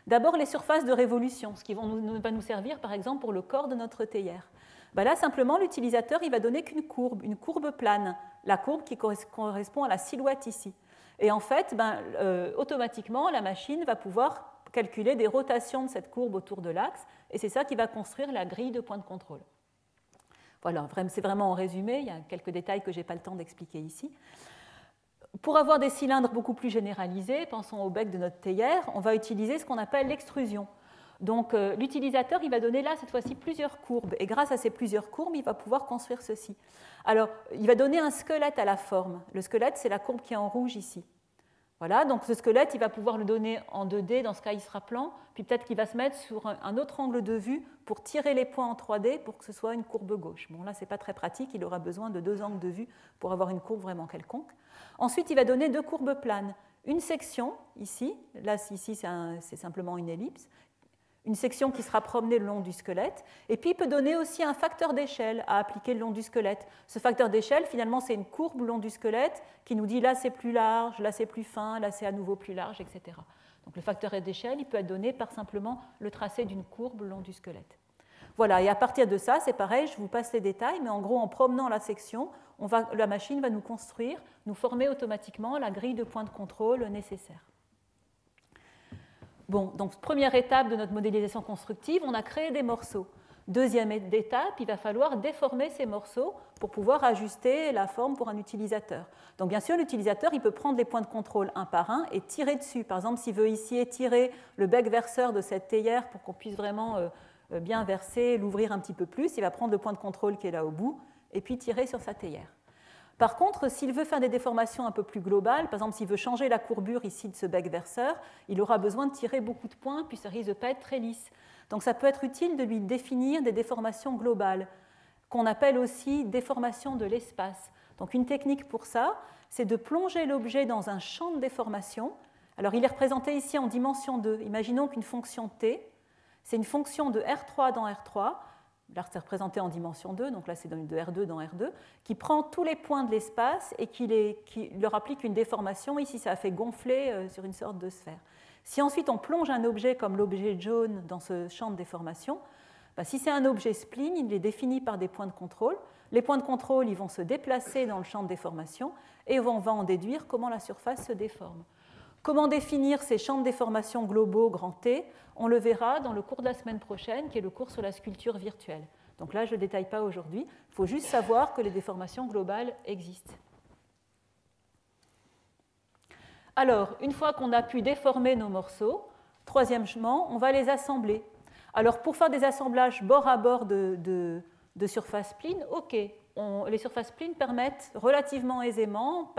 D'abord, les surfaces de révolution, ce qui va nous servir, par exemple, pour le corps de notre théière. Là, simplement, l'utilisateur il va donner qu'une courbe plane, la courbe qui correspond à la silhouette ici. Et en fait, automatiquement, la machine va pouvoir calculer des rotations de cette courbe autour de l'axe, et c'est ça qui va construire la grille de points de contrôle. Voilà, c'est vraiment en résumé, il y a quelques détails que je n'ai pas le temps d'expliquer ici. Pour avoir des cylindres beaucoup plus généralisés, pensons au bec de notre théière, on va utiliser ce qu'on appelle l'extrusion. Donc l'utilisateur il va donner là, cette fois-ci, plusieurs courbes, et grâce à ces plusieurs courbes, il va pouvoir construire ceci. Alors, il va donner un squelette à la forme. Le squelette, c'est la courbe qui est en rouge ici. Voilà, donc ce squelette, il va pouvoir le donner en 2D, dans ce cas il sera plan, puis peut-être qu'il va se mettre sur un autre angle de vue pour tirer les points en 3D pour que ce soit une courbe gauche. Bon là, ce n'est pas très pratique, il aura besoin de 2 angles de vue pour avoir une courbe vraiment quelconque. Ensuite, il va donner 2 courbes planes. Une section, ici, là ici c'est simplement une ellipse, une section qui sera promenée le long du squelette, et puis il peut donner aussi un facteur d'échelle à appliquer le long du squelette. Ce facteur d'échelle, finalement, c'est une courbe le long du squelette qui nous dit là c'est plus large, là c'est plus fin, là c'est à nouveau plus large, etc. Donc le facteur d'échelle, il peut être donné par simplement le tracé d'une courbe le long du squelette. Voilà, et à partir de ça, c'est pareil, je vous passe les détails, mais en gros, en promenant la section, la machine va nous construire, nous former automatiquement la grille de points de contrôle nécessaire. Bon, donc première étape de notre modélisation constructive, on a créé des morceaux. Deuxième étape, il va falloir déformer ces morceaux pour pouvoir ajuster la forme pour un utilisateur. Donc bien sûr, l'utilisateur il peut prendre les points de contrôle un par un et tirer dessus. Par exemple, s'il veut ici étirer le bec verseur de cette théière pour qu'on puisse vraiment bien verser, l'ouvrir un petit peu plus, il va prendre le point de contrôle qui est là au bout et puis tirer sur sa théière. Par contre, s'il veut faire des déformations un peu plus globales, par exemple s'il veut changer la courbure ici de ce bec verseur, il aura besoin de tirer beaucoup de points, puis ça risque de ne pas être très lisse. Donc ça peut être utile de lui définir des déformations globales, qu'on appelle aussi déformation de l'espace. Donc une technique pour ça, c'est de plonger l'objet dans un champ de déformation. Alors il est représenté ici en dimension 2. Imaginons qu'une fonction t, c'est une fonction de R3 dans R3, là c'est représenté en dimension 2, donc là c'est de R2 dans R2, qui prend tous les points de l'espace et qui leur applique une déformation. Ici ça a fait gonfler sur une sorte de sphère. Si ensuite on plonge un objet comme l'objet jaune dans ce champ de déformation, si c'est un objet spline, il est défini par des points de contrôle. Les points de contrôle ils vont se déplacer dans le champ de déformation et on va en déduire comment la surface se déforme. Comment définir ces champs de déformation globaux grand T? On le verra dans le cours de la semaine prochaine, qui est le cours sur la sculpture virtuelle. Donc là, je ne détaille pas aujourd'hui. Il faut juste savoir que les déformations globales existent. Alors, une fois qu'on a pu déformer nos morceaux, troisièmement, on va les assembler. Alors, pour faire des assemblages bord à bord de surfaces splines, OK, les surfaces splines permettent relativement aisément,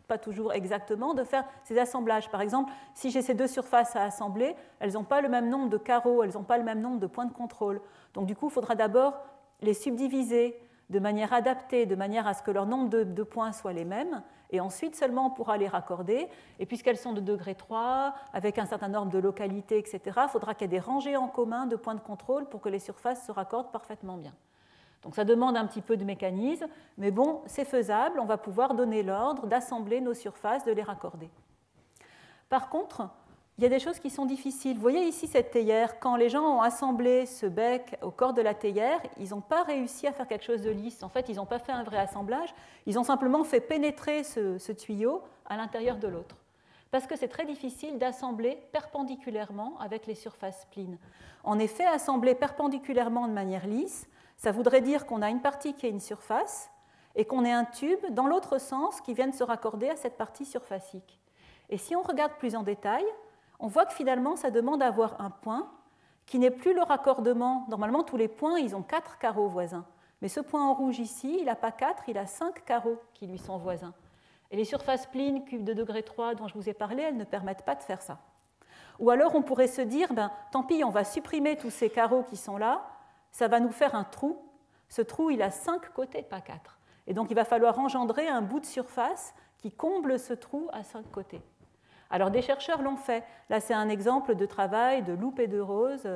pas toujours exactement, de faire ces assemblages. Par exemple, si j'ai ces deux surfaces à assembler, elles n'ont pas le même nombre de carreaux, elles n'ont pas le même nombre de points de contrôle. Donc du coup, il faudra d'abord les subdiviser de manière adaptée, de manière à ce que leur nombre de points soient les mêmes, et ensuite seulement on pourra les raccorder. Et puisqu'elles sont de degré 3, avec un certain nombre de localités, etc., il faudra qu'il y ait des rangées en commun de points de contrôle pour que les surfaces se raccordent parfaitement bien. Donc ça demande un petit peu de mécanisme, mais bon, c'est faisable, on va pouvoir donner l'ordre d'assembler nos surfaces, de les raccorder. Par contre, il y a des choses qui sont difficiles. Vous voyez ici cette théière, quand les gens ont assemblé ce bec au corps de la théière, ils n'ont pas réussi à faire quelque chose de lisse. En fait, ils n'ont pas fait un vrai assemblage, ils ont simplement fait pénétrer ce tuyau à l'intérieur de l'autre. Parce que c'est très difficile d'assembler perpendiculairement avec les surfaces splines. En effet, assembler perpendiculairement de manière lisse, ça voudrait dire qu'on a une partie qui est une surface et qu'on ait un tube dans l'autre sens qui vienne se raccorder à cette partie surfacique. Et si on regarde plus en détail, on voit que finalement, ça demande d'avoir un point qui n'est plus le raccordement. Normalement, tous les points, ils ont 4 carreaux voisins. Mais ce point en rouge ici, il n'a pas 4, il a 5 carreaux qui lui sont voisins. Et les surfaces splines cubes de degré 3 dont je vous ai parlé, elles ne permettent pas de faire ça. Ou alors, on pourrait se dire, tant pis, on va supprimer tous ces carreaux qui sont là, ça va nous faire un trou. Ce trou, il a 5 côtés, pas 4. Et donc, il va falloir engendrer un bout de surface qui comble ce trou à 5 côtés. Alors, des chercheurs l'ont fait. Là, c'est un exemple de travail de Loup et de Rose,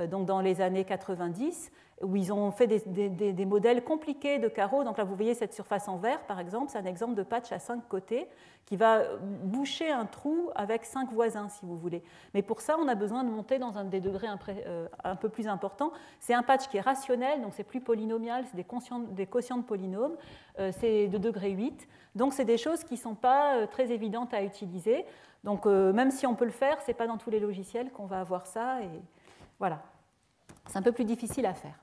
donc dans les années 90, où ils ont fait des modèles compliqués de carreaux. Donc là, vous voyez cette surface en vert, par exemple, c'est un exemple de patch à 5 côtés qui va boucher un trou avec 5 voisins, si vous voulez. Mais pour ça, on a besoin de monter dans des degrés un peu plus importants. C'est un patch qui est rationnel, donc c'est plus polynomial, c'est des quotients de polynômes, c'est de degré 8. Donc c'est des choses qui ne sont pas très évidentes à utiliser. Donc même si on peut le faire, ce n'est pas dans tous les logiciels qu'on va avoir ça. Et voilà, c'est un peu plus difficile à faire.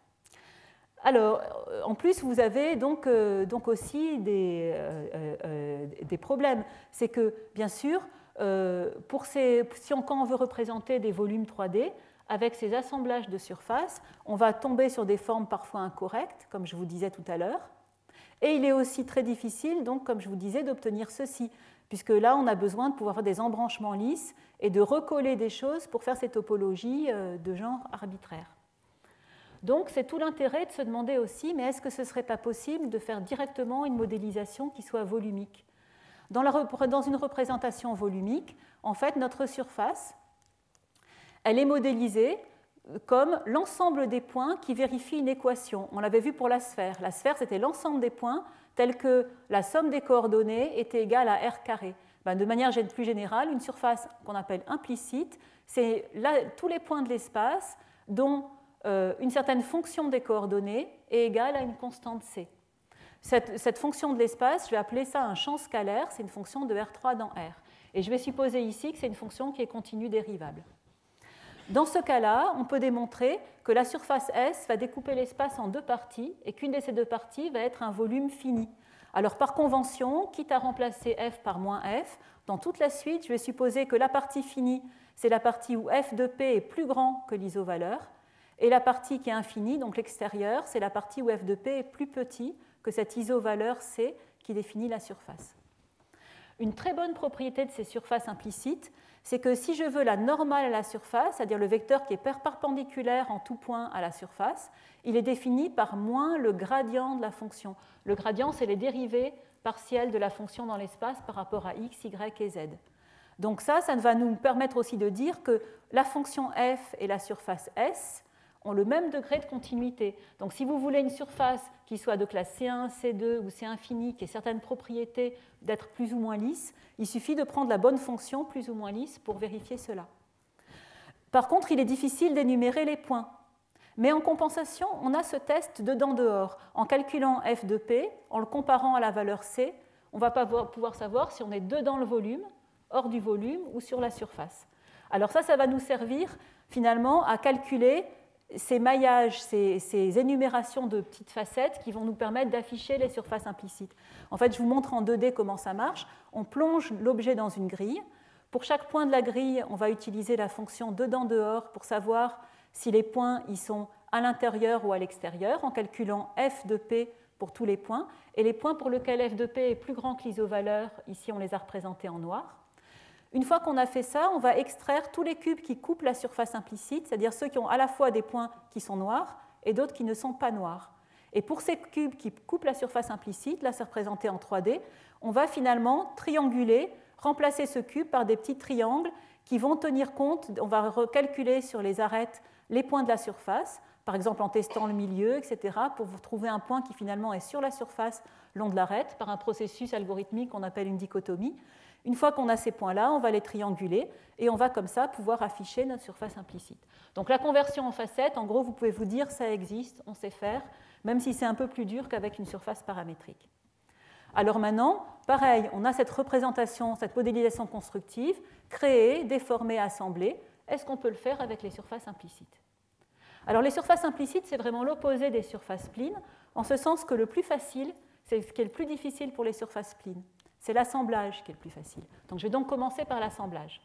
Alors, en plus, vous avez donc aussi des problèmes. C'est que, bien sûr, quand on veut représenter des volumes 3D, avec ces assemblages de surface, on va tomber sur des formes parfois incorrectes, comme je vous disais tout à l'heure. Et il est aussi très difficile, donc, comme je vous disais, d'obtenir ceci, puisque là, on a besoin de pouvoir faire des embranchements lisses et de recoller des choses pour faire ces topologies de genre arbitraire. Donc, c'est tout l'intérêt de se demander aussi, mais est-ce que ce ne serait pas possible de faire directement une modélisation qui soit volumique? Dans une représentation volumique, en fait, notre surface, elle est modélisée comme l'ensemble des points qui vérifient une équation. On l'avait vu pour la sphère. La sphère, c'était l'ensemble des points tels que la somme des coordonnées était égale à r carré. De manière plus générale, une surface qu'on appelle implicite, c'est tous les points de l'espace dont une certaine fonction des coordonnées est égale à une constante c. Cette fonction de l'espace, je vais appeler ça un champ scalaire, c'est une fonction de R3 dans R. Et je vais supposer ici que c'est une fonction qui est continue dérivable. Dans ce cas-là, on peut démontrer que la surface S va découper l'espace en deux parties et qu'une de ces deux parties va être un volume fini. Alors par convention, quitte à remplacer f par moins f, dans toute la suite, je vais supposer que la partie finie, c'est la partie où f de p est plus grand que l'isovaleur, et la partie qui est infinie, donc l'extérieur, c'est la partie où f de p est plus petit que cette isovaleur c qui définit la surface. Une très bonne propriété de ces surfaces implicites, c'est que si je veux la normale à la surface, c'est-à-dire le vecteur qui est perpendiculaire en tout point à la surface, il est défini par moins le gradient de la fonction. Le gradient, c'est les dérivées partielles de la fonction dans l'espace par rapport à x, y et z. Donc ça va nous permettre aussi de dire que la fonction f et la surface S ont le même degré de continuité. Donc si vous voulez une surface qui soit de classe C1, C2 ou C infini, qui ait certaines propriétés d'être plus ou moins lisse, il suffit de prendre la bonne fonction plus ou moins lisse pour vérifier cela. Par contre, il est difficile d'énumérer les points. Mais en compensation, on a ce test dedans-dehors. En calculant f de p, en le comparant à la valeur c, on va pouvoir savoir si on est dedans le volume, hors du volume ou sur la surface. Alors ça va nous servir finalement à calculer ces maillages, ces énumérations de petites facettes qui vont nous permettre d'afficher les surfaces implicites. En fait, je vous montre en 2D comment ça marche. On plonge l'objet dans une grille. Pour chaque point de la grille, on va utiliser la fonction dedans-dehors pour savoir si les points y sont à l'intérieur ou à l'extérieur, en calculant f de p pour tous les points. Et les points pour lesquels f de p est plus grand que l'isovaleur, ici on les a représentés en noir. Une fois qu'on a fait ça, on va extraire tous les cubes qui coupent la surface implicite, c'est-à-dire ceux qui ont à la fois des points qui sont noirs et d'autres qui ne sont pas noirs. Et pour ces cubes qui coupent la surface implicite, là c'est représenté en 3D, on va finalement trianguler, remplacer ce cube par des petits triangles qui vont tenir compte, on va recalculer sur les arêtes les points de la surface, par exemple en testant le milieu, etc., pour vous trouver un point qui finalement est sur la surface le long de l'arête par un processus algorithmique qu'on appelle une dichotomie. Une fois qu'on a ces points-là, on va les trianguler et on va comme ça pouvoir afficher notre surface implicite. Donc la conversion en facettes, en gros, vous pouvez vous dire ça existe, on sait faire, même si c'est un peu plus dur qu'avec une surface paramétrique. Alors maintenant, pareil, on a cette représentation, cette modélisation constructive, créée, déformée, assemblée. Est-ce qu'on peut le faire avec les surfaces implicites? Alors les surfaces implicites, c'est vraiment l'opposé des surfaces splines, en ce sens que le plus facile, c'est ce qui est le plus difficile pour les surfaces splines. C'est l'assemblage qui est le plus facile. Donc je vais donc commencer par l'assemblage.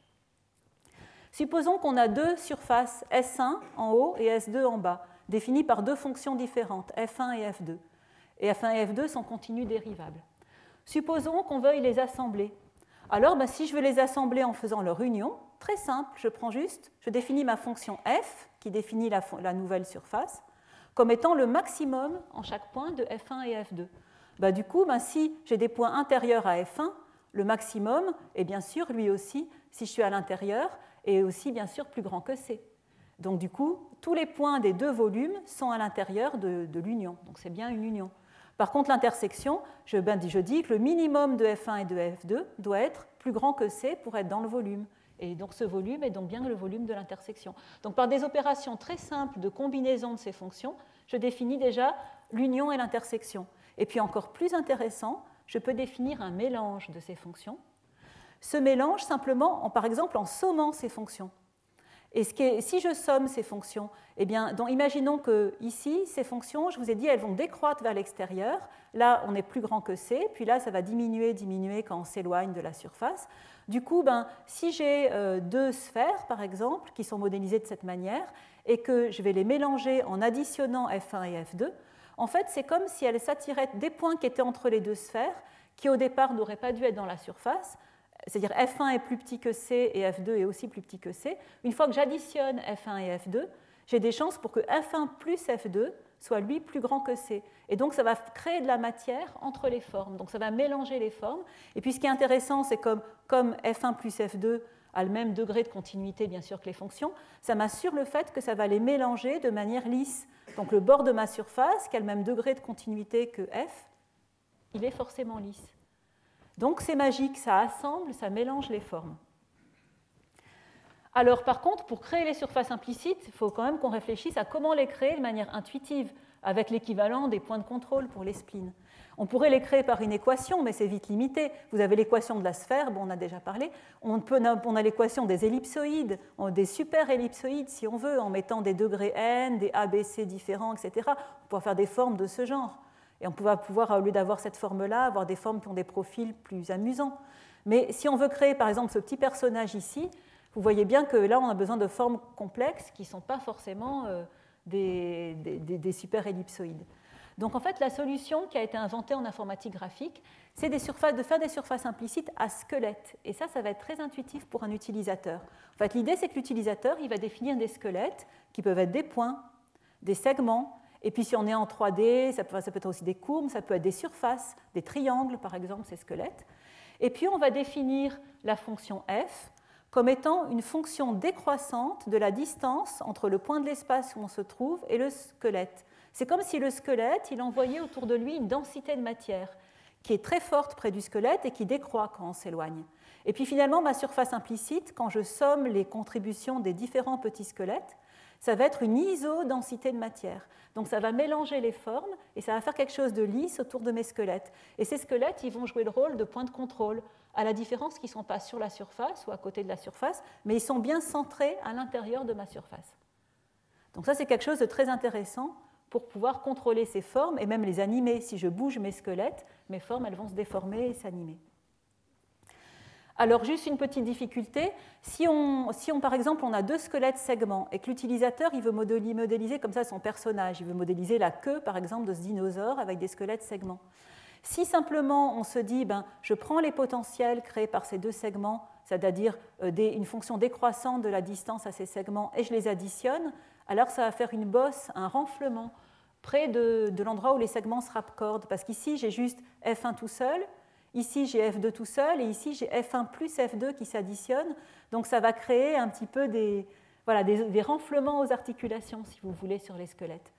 Supposons qu'on a deux surfaces S1 en haut et S2 en bas, définies par deux fonctions différentes, F1 et F2. Et F1 et F2 sont continues dérivables. Supposons qu'on veuille les assembler. Alors, si je veux les assembler en faisant leur union, très simple, je définis ma fonction f, qui définit la nouvelle surface, comme étant le maximum en chaque point de F1 et F2. Du coup, si j'ai des points intérieurs à F1, le maximum est bien sûr, lui aussi, si je suis à l'intérieur, est aussi bien sûr plus grand que C. Donc du coup, tous les points des deux volumes sont à l'intérieur de l'union. Donc c'est bien une union. Par contre, l'intersection, je dis que le minimum de F1 et de F2 doit être plus grand que C pour être dans le volume. Et donc ce volume est donc bien le volume de l'intersection. Donc par des opérations très simples de combinaison de ces fonctions, je définis déjà l'union et l'intersection. Et puis encore plus intéressant, je peux définir un mélange de ces fonctions. Ce mélange simplement, par exemple, en sommant ces fonctions. Et si je somme ces fonctions, donc imaginons que ici, ces fonctions, je vous ai dit, elles vont décroître vers l'extérieur. Là, on est plus grand que C, puis là, ça va diminuer quand on s'éloigne de la surface. Du coup, si j'ai deux sphères, par exemple, qui sont modélisées de cette manière, et que je vais les mélanger en additionnant F1 et F2, en fait, c'est comme si elles s'attiraient des points qui étaient entre les deux sphères, qui au départ n'auraient pas dû être dans la surface. C'est-à-dire F1 est plus petit que C et F2 est aussi plus petit que C. Une fois que j'additionne F1 et F2, j'ai des chances pour que F1 plus F2 soit lui plus grand que C. Et donc ça va créer de la matière entre les formes. Donc ça va mélanger les formes. Et puis ce qui est intéressant, c'est comme F1 plus F2 a le même degré de continuité bien sûr que les fonctions, ça m'assure le fait que ça va les mélanger de manière lisse. Donc le bord de ma surface, qui a le même degré de continuité que F, il est forcément lisse. Donc c'est magique, ça assemble, ça mélange les formes. Alors par contre, pour créer les surfaces implicites, il faut quand même qu'on réfléchisse à comment les créer de manière intuitive, avec l'équivalent des points de contrôle pour les splines. On pourrait les créer par une équation, mais c'est vite limité. Vous avez l'équation de la sphère, on a déjà parlé. On a l'équation des ellipsoïdes, des super-ellipsoïdes si on veut, en mettant des degrés n, des ABC différents, etc. On pourra faire des formes de ce genre. Et on va pouvoir, au lieu d'avoir cette forme-là, avoir des formes qui ont des profils plus amusants. Mais si on veut créer, par exemple, ce petit personnage ici, vous voyez bien que là, on a besoin de formes complexes qui ne sont pas forcément des super-ellipsoïdes. Donc en fait, la solution qui a été inventée en informatique graphique, c'est de faire des surfaces implicites à squelettes. Et ça va être très intuitif pour un utilisateur. En fait, l'idée, c'est que l'utilisateur, il va définir des squelettes qui peuvent être des points, des segments, et puis si on est en 3D, ça peut être aussi des courbes, ça peut être des surfaces, des triangles, par exemple, ces squelettes. Et puis on va définir la fonction f comme étant une fonction décroissante de la distance entre le point de l'espace où on se trouve et le squelette. C'est comme si le squelette, il envoyait autour de lui une densité de matière qui est très forte près du squelette et qui décroît quand on s'éloigne. Et puis finalement, ma surface implicite, quand je somme les contributions des différents petits squelettes, ça va être une isodensité de matière. Donc ça va mélanger les formes et ça va faire quelque chose de lisse autour de mes squelettes. Et ces squelettes, ils vont jouer le rôle de point de contrôle, à la différence qu'ils ne sont pas sur la surface ou à côté de la surface, mais ils sont bien centrés à l'intérieur de ma surface. Donc ça, c'est quelque chose de très intéressant pour pouvoir contrôler ces formes et même les animer. Si je bouge mes squelettes, mes formes, elles vont se déformer et s'animer. Alors, juste une petite difficulté, si par exemple, on a deux squelettes segments et que l'utilisateur il veut modéliser comme ça son personnage, il veut modéliser la queue, par exemple, de ce dinosaure avec des squelettes segments. Si simplement on se dit, je prends les potentiels créés par ces deux segments, c'est-à-dire une fonction décroissante de la distance à ces segments, et je les additionne, alors ça va faire une bosse, un renflement près de l'endroit où les segments se raccordent. Parce qu'ici, j'ai juste F1 tout seul, ici, j'ai F2 tout seul, et ici, j'ai F1 plus F2 qui s'additionnent. Donc, ça va créer un petit peu des renflements aux articulations, si vous voulez, sur les squelettes.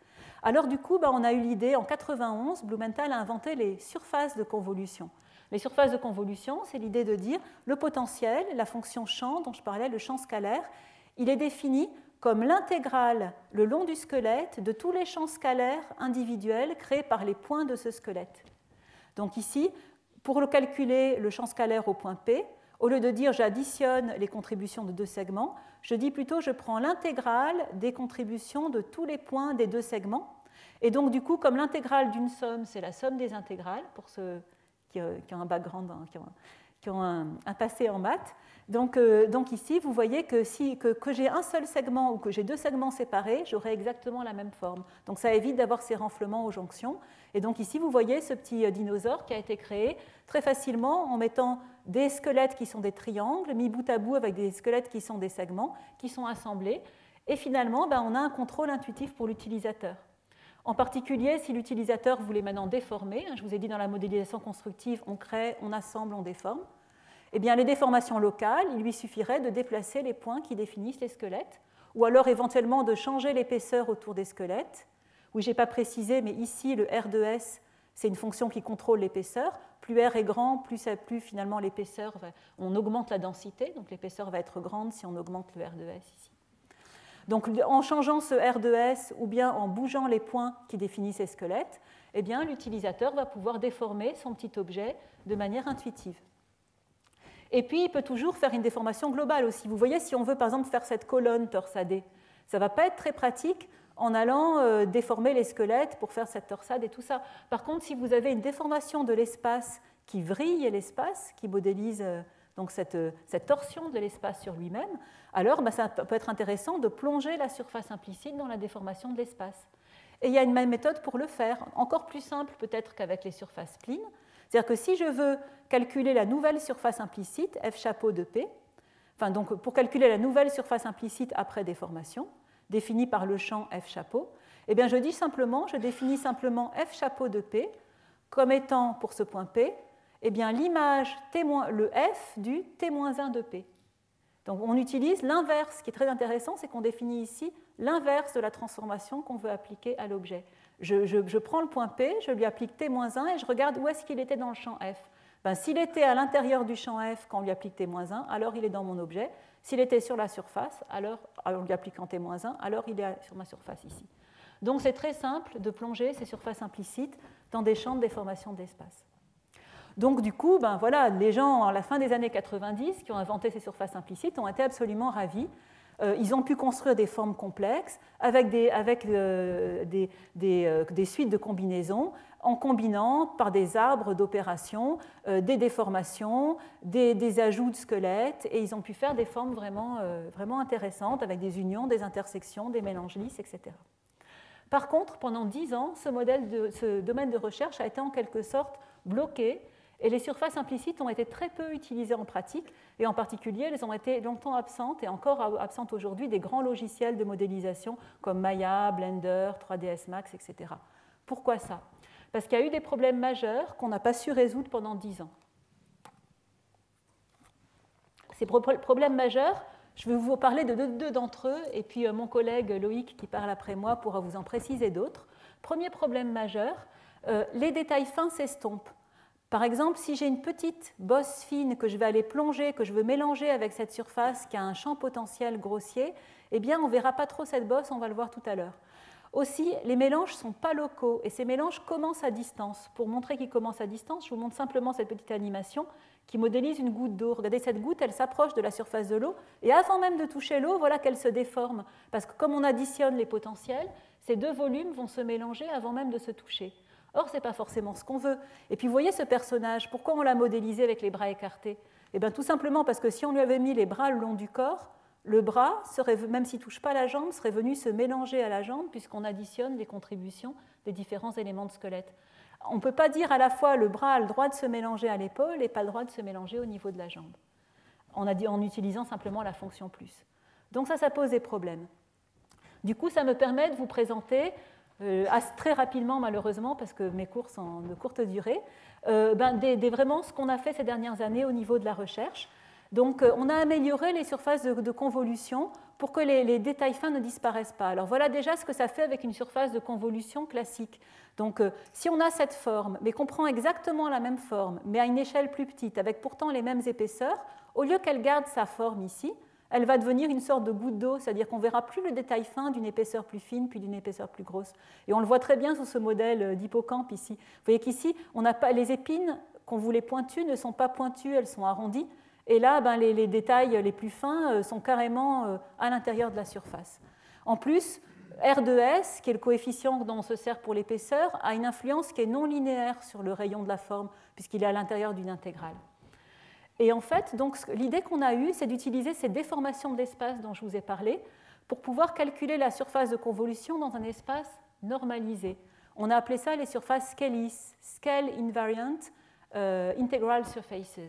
Alors, du coup, on a eu l'idée, en 1991, Blumenthal a inventé les surfaces de convolution. Les surfaces de convolution, c'est l'idée de dire le potentiel, la fonction champ dont je parlais, le champ scalaire, il est défini comme l'intégrale le long du squelette de tous les champs scalaires individuels créés par les points de ce squelette. Donc ici, pour le calculer le champ scalaire au point P, au lieu de dire j'additionne les contributions de deux segments, je dis plutôt je prends l'intégrale des contributions de tous les points des deux segments. Et donc du coup, comme l'intégrale d'une somme, c'est la somme des intégrales, pour ceux qui ont un background, qui ont un passé en maths. Donc ici, vous voyez que j'ai un seul segment ou que j'ai deux segments séparés, j'aurai exactement la même forme. Donc ça évite d'avoir ces renflements aux jonctions. Et donc ici, vous voyez ce petit dinosaure qui a été créé très facilement en mettant des squelettes qui sont des triangles, mis bout à bout avec des squelettes qui sont des segments, qui sont assemblés. Et finalement, on a un contrôle intuitif pour l'utilisateur. En particulier, si l'utilisateur voulait maintenant déformer, je vous ai dit dans la modélisation constructive, on crée, on assemble, on déforme, eh bien, les déformations locales, il lui suffirait de déplacer les points qui définissent les squelettes, ou alors éventuellement de changer l'épaisseur autour des squelettes. Oui, je n'ai pas précisé, mais ici, le R de S, c'est une fonction qui contrôle l'épaisseur. Plus R est grand, plus finalement l'épaisseur, on augmente la densité, donc l'épaisseur va être grande si on augmente le R de S ici. Donc en changeant ce R de S ou bien en bougeant les points qui définissent les squelettes, eh bien, l'utilisateur va pouvoir déformer son petit objet de manière intuitive. Et puis, il peut toujours faire une déformation globale aussi. Vous voyez, si on veut par exemple faire cette colonne torsadée, ça ne va pas être très pratique en allant déformer les squelettes pour faire cette torsade et tout ça. Par contre, si vous avez une déformation de l'espace qui vrille l'espace, qui modélise donc cette torsion de l'espace sur lui-même, alors ça peut être intéressant de plonger la surface implicite dans la déformation de l'espace. Et il y a une même méthode pour le faire, encore plus simple peut-être qu'avec les surfaces splines. C'est-à-dire que si je veux calculer la nouvelle surface implicite, f chapeau de P, donc pour calculer la nouvelle surface implicite après déformation, définie par le champ f chapeau, eh bien je définis simplement f chapeau de P comme étant pour ce point P, eh bien l'image le f du t-1 de P. Donc on utilise l'inverse. Ce qui est très intéressant, c'est qu'on définit ici l'inverse de la transformation qu'on veut appliquer à l'objet. Je prends le point P, je lui applique T-1 et je regarde où est-ce qu'il était dans le champ F. S'il était à l'intérieur du champ F quand on lui applique T-1, alors il est dans mon objet. S'il était sur la surface, alors en lui appliquant T-1, alors il est sur ma surface ici. Donc c'est très simple de plonger ces surfaces implicites dans des champs de déformation d'espace. Donc du coup, voilà, les gens à la fin des années 90 qui ont inventé ces surfaces implicites ont été absolument ravis. Ils ont pu construire des formes complexes avec des suites de combinaisons en combinant par des arbres d'opérations, des déformations, des ajouts de squelettes, et ils ont pu faire des formes vraiment intéressantes avec des unions, des intersections, des mélanges lisses, etc. Par contre, pendant 10 ans, ce domaine de recherche a été en quelque sorte bloqué et les surfaces implicites ont été très peu utilisées en pratique et en particulier, elles ont été longtemps absentes et encore absentes aujourd'hui des grands logiciels de modélisation comme Maya, Blender, 3ds Max, etc. Pourquoi ça? Parce qu'il y a eu des problèmes majeurs qu'on n'a pas su résoudre pendant 10 ans. Ces problèmes majeurs, je vais vous parler de deux d'entre eux, et puis mon collègue Loïc, qui parle après moi, pourra vous en préciser d'autres. Premier problème majeur, les détails fins s'estompent. Par exemple, si j'ai une petite bosse fine que je vais aller plonger, que je veux mélanger avec cette surface qui a un champ potentiel grossier, eh bien, on ne verra pas trop cette bosse, on va le voir tout à l'heure. Aussi, les mélanges ne sont pas locaux, et ces mélanges commencent à distance. Pour montrer qu'ils commencent à distance, je vous montre simplement cette petite animation qui modélise une goutte d'eau. Regardez, cette goutte, elle s'approche de la surface de l'eau, et avant même de toucher l'eau, voilà qu'elle se déforme. Parce que comme on additionne les potentiels, ces deux volumes vont se mélanger avant même de se toucher. Or, ce n'est pas forcément ce qu'on veut. Et puis, vous voyez ce personnage, pourquoi on l'a modélisé avec les bras écartés? Eh bien, tout simplement parce que si on lui avait mis les bras le long du corps, le bras, même s'il ne touche pas la jambe, serait venu se mélanger à la jambe puisqu'on additionne les contributions des différents éléments de squelette. On ne peut pas dire à la fois le bras a le droit de se mélanger à l'épaule et pas le droit de se mélanger au niveau de la jambe, en utilisant simplement la fonction plus. Donc ça pose des problèmes. Du coup, ça me permet de vous présenter, très rapidement malheureusement, parce que mes cours sont de courte durée, vraiment ce qu'on a fait ces dernières années au niveau de la recherche. Donc, on a amélioré les surfaces de convolution pour que les détails fins ne disparaissent pas. Alors, voilà déjà ce que ça fait avec une surface de convolution classique. Donc, si on a cette forme, mais qu'on prend exactement la même forme, mais à une échelle plus petite, avec pourtant les mêmes épaisseurs, au lieu qu'elle garde sa forme ici, elle va devenir une sorte de goutte d'eau, c'est-à-dire qu'on ne verra plus le détail fin d'une épaisseur plus fine puis d'une épaisseur plus grosse. Et on le voit très bien sous ce modèle d'hippocampe ici. Vous voyez qu'ici, les épines qu'on voulait pointues ne sont pas pointues, elles sont arrondies. Et là, les détails les plus fins sont carrément à l'intérieur de la surface. En plus, R de S, qui est le coefficient dont on se sert pour l'épaisseur, a une influence qui est non linéaire sur le rayon de la forme, puisqu'il est à l'intérieur d'une intégrale. Et en fait, l'idée qu'on a eue, c'est d'utiliser ces déformations de l'espace dont je vous ai parlé pour pouvoir calculer la surface de convolution dans un espace normalisé. On a appelé ça les surfaces Scalis, Scale Invariant Integral Surfaces.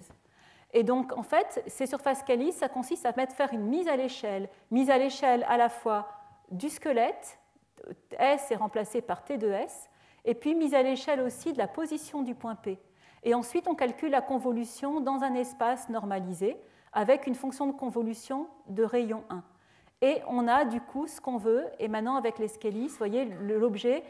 Et donc, en fait, ces surfaces Scalis, ça consiste à faire une mise à l'échelle à la fois du squelette, S est remplacé par T de S, et puis mise à l'échelle aussi de la position du point P. Et ensuite, on calcule la convolution dans un espace normalisé avec une fonction de convolution de rayon 1. Et on a du coup ce qu'on veut. Et maintenant, avec les Scalis, vous voyez, l'objet,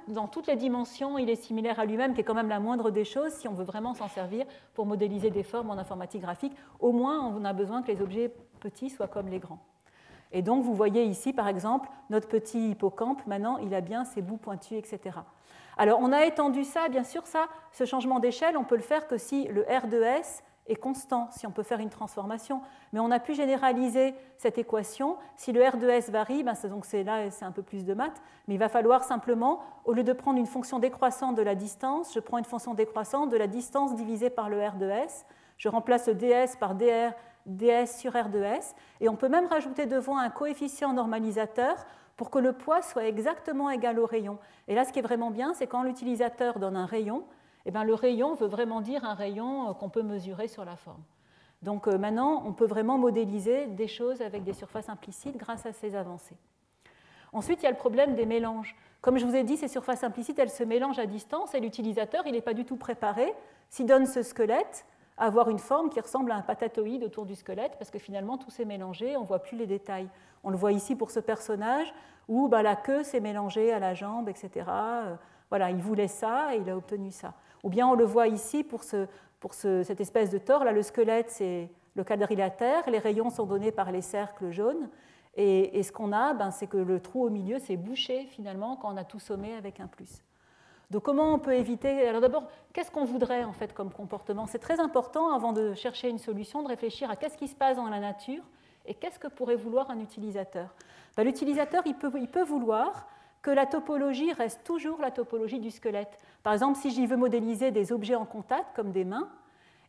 dans toutes les dimensions, il est similaire à lui-même, qui est quand même la moindre des choses si on veut vraiment s'en servir pour modéliser des formes en informatique graphique. Au moins, on a besoin que les objets petits soient comme les grands. Et donc, vous voyez ici, par exemple, notre petit hippocampe, maintenant, il a bien ses bouts pointus, etc. Alors, on a étendu ça, bien sûr, ce changement d'échelle, on peut le faire que si le R de S est constant, si on peut faire une transformation. Mais on a pu généraliser cette équation. Si le R de S varie, donc là, c'est un peu plus de maths, mais il va falloir simplement, au lieu de prendre une fonction décroissante de la distance, je prends une fonction décroissante de la distance divisée par le R de S, je remplace le ds par ds sur R de S, et on peut même rajouter devant un coefficient normalisateur pour que le poids soit exactement égal au rayon. Et là, ce qui est vraiment bien, c'est quand l'utilisateur donne un rayon, eh bien, le rayon veut vraiment dire un rayon qu'on peut mesurer sur la forme. Donc maintenant, on peut vraiment modéliser des choses avec des surfaces implicites grâce à ces avancées. Ensuite, il y a le problème des mélanges. Comme je vous ai dit, ces surfaces implicites, elles se mélangent à distance et l'utilisateur, il n'est pas du tout préparé, s'il donne ce squelette, à avoir une forme qui ressemble à un patatoïde autour du squelette, parce que finalement, tout s'est mélangé, on ne voit plus les détails. On le voit ici pour ce personnage, où la queue s'est mélangée à la jambe, etc. Voilà, il voulait ça et il a obtenu ça. Ou bien on le voit ici pour cette espèce de tore. Là, le squelette, c'est le quadrilatère. Les rayons sont donnés par les cercles jaunes. Et ce qu'on a, c'est que le trou au milieu s'est bouché finalement quand on a tout sommé avec un plus. Donc comment on peut éviter... Alors d'abord, qu'est-ce qu'on voudrait en fait comme comportement? C'est très important, avant de chercher une solution, de réfléchir à qu'est-ce qui se passe dans la nature et qu'est-ce que pourrait vouloir un utilisateur. L'utilisateur, il peut vouloir que la topologie reste toujours la topologie du squelette. Par exemple, si j'y veux modéliser des objets en contact, comme des mains,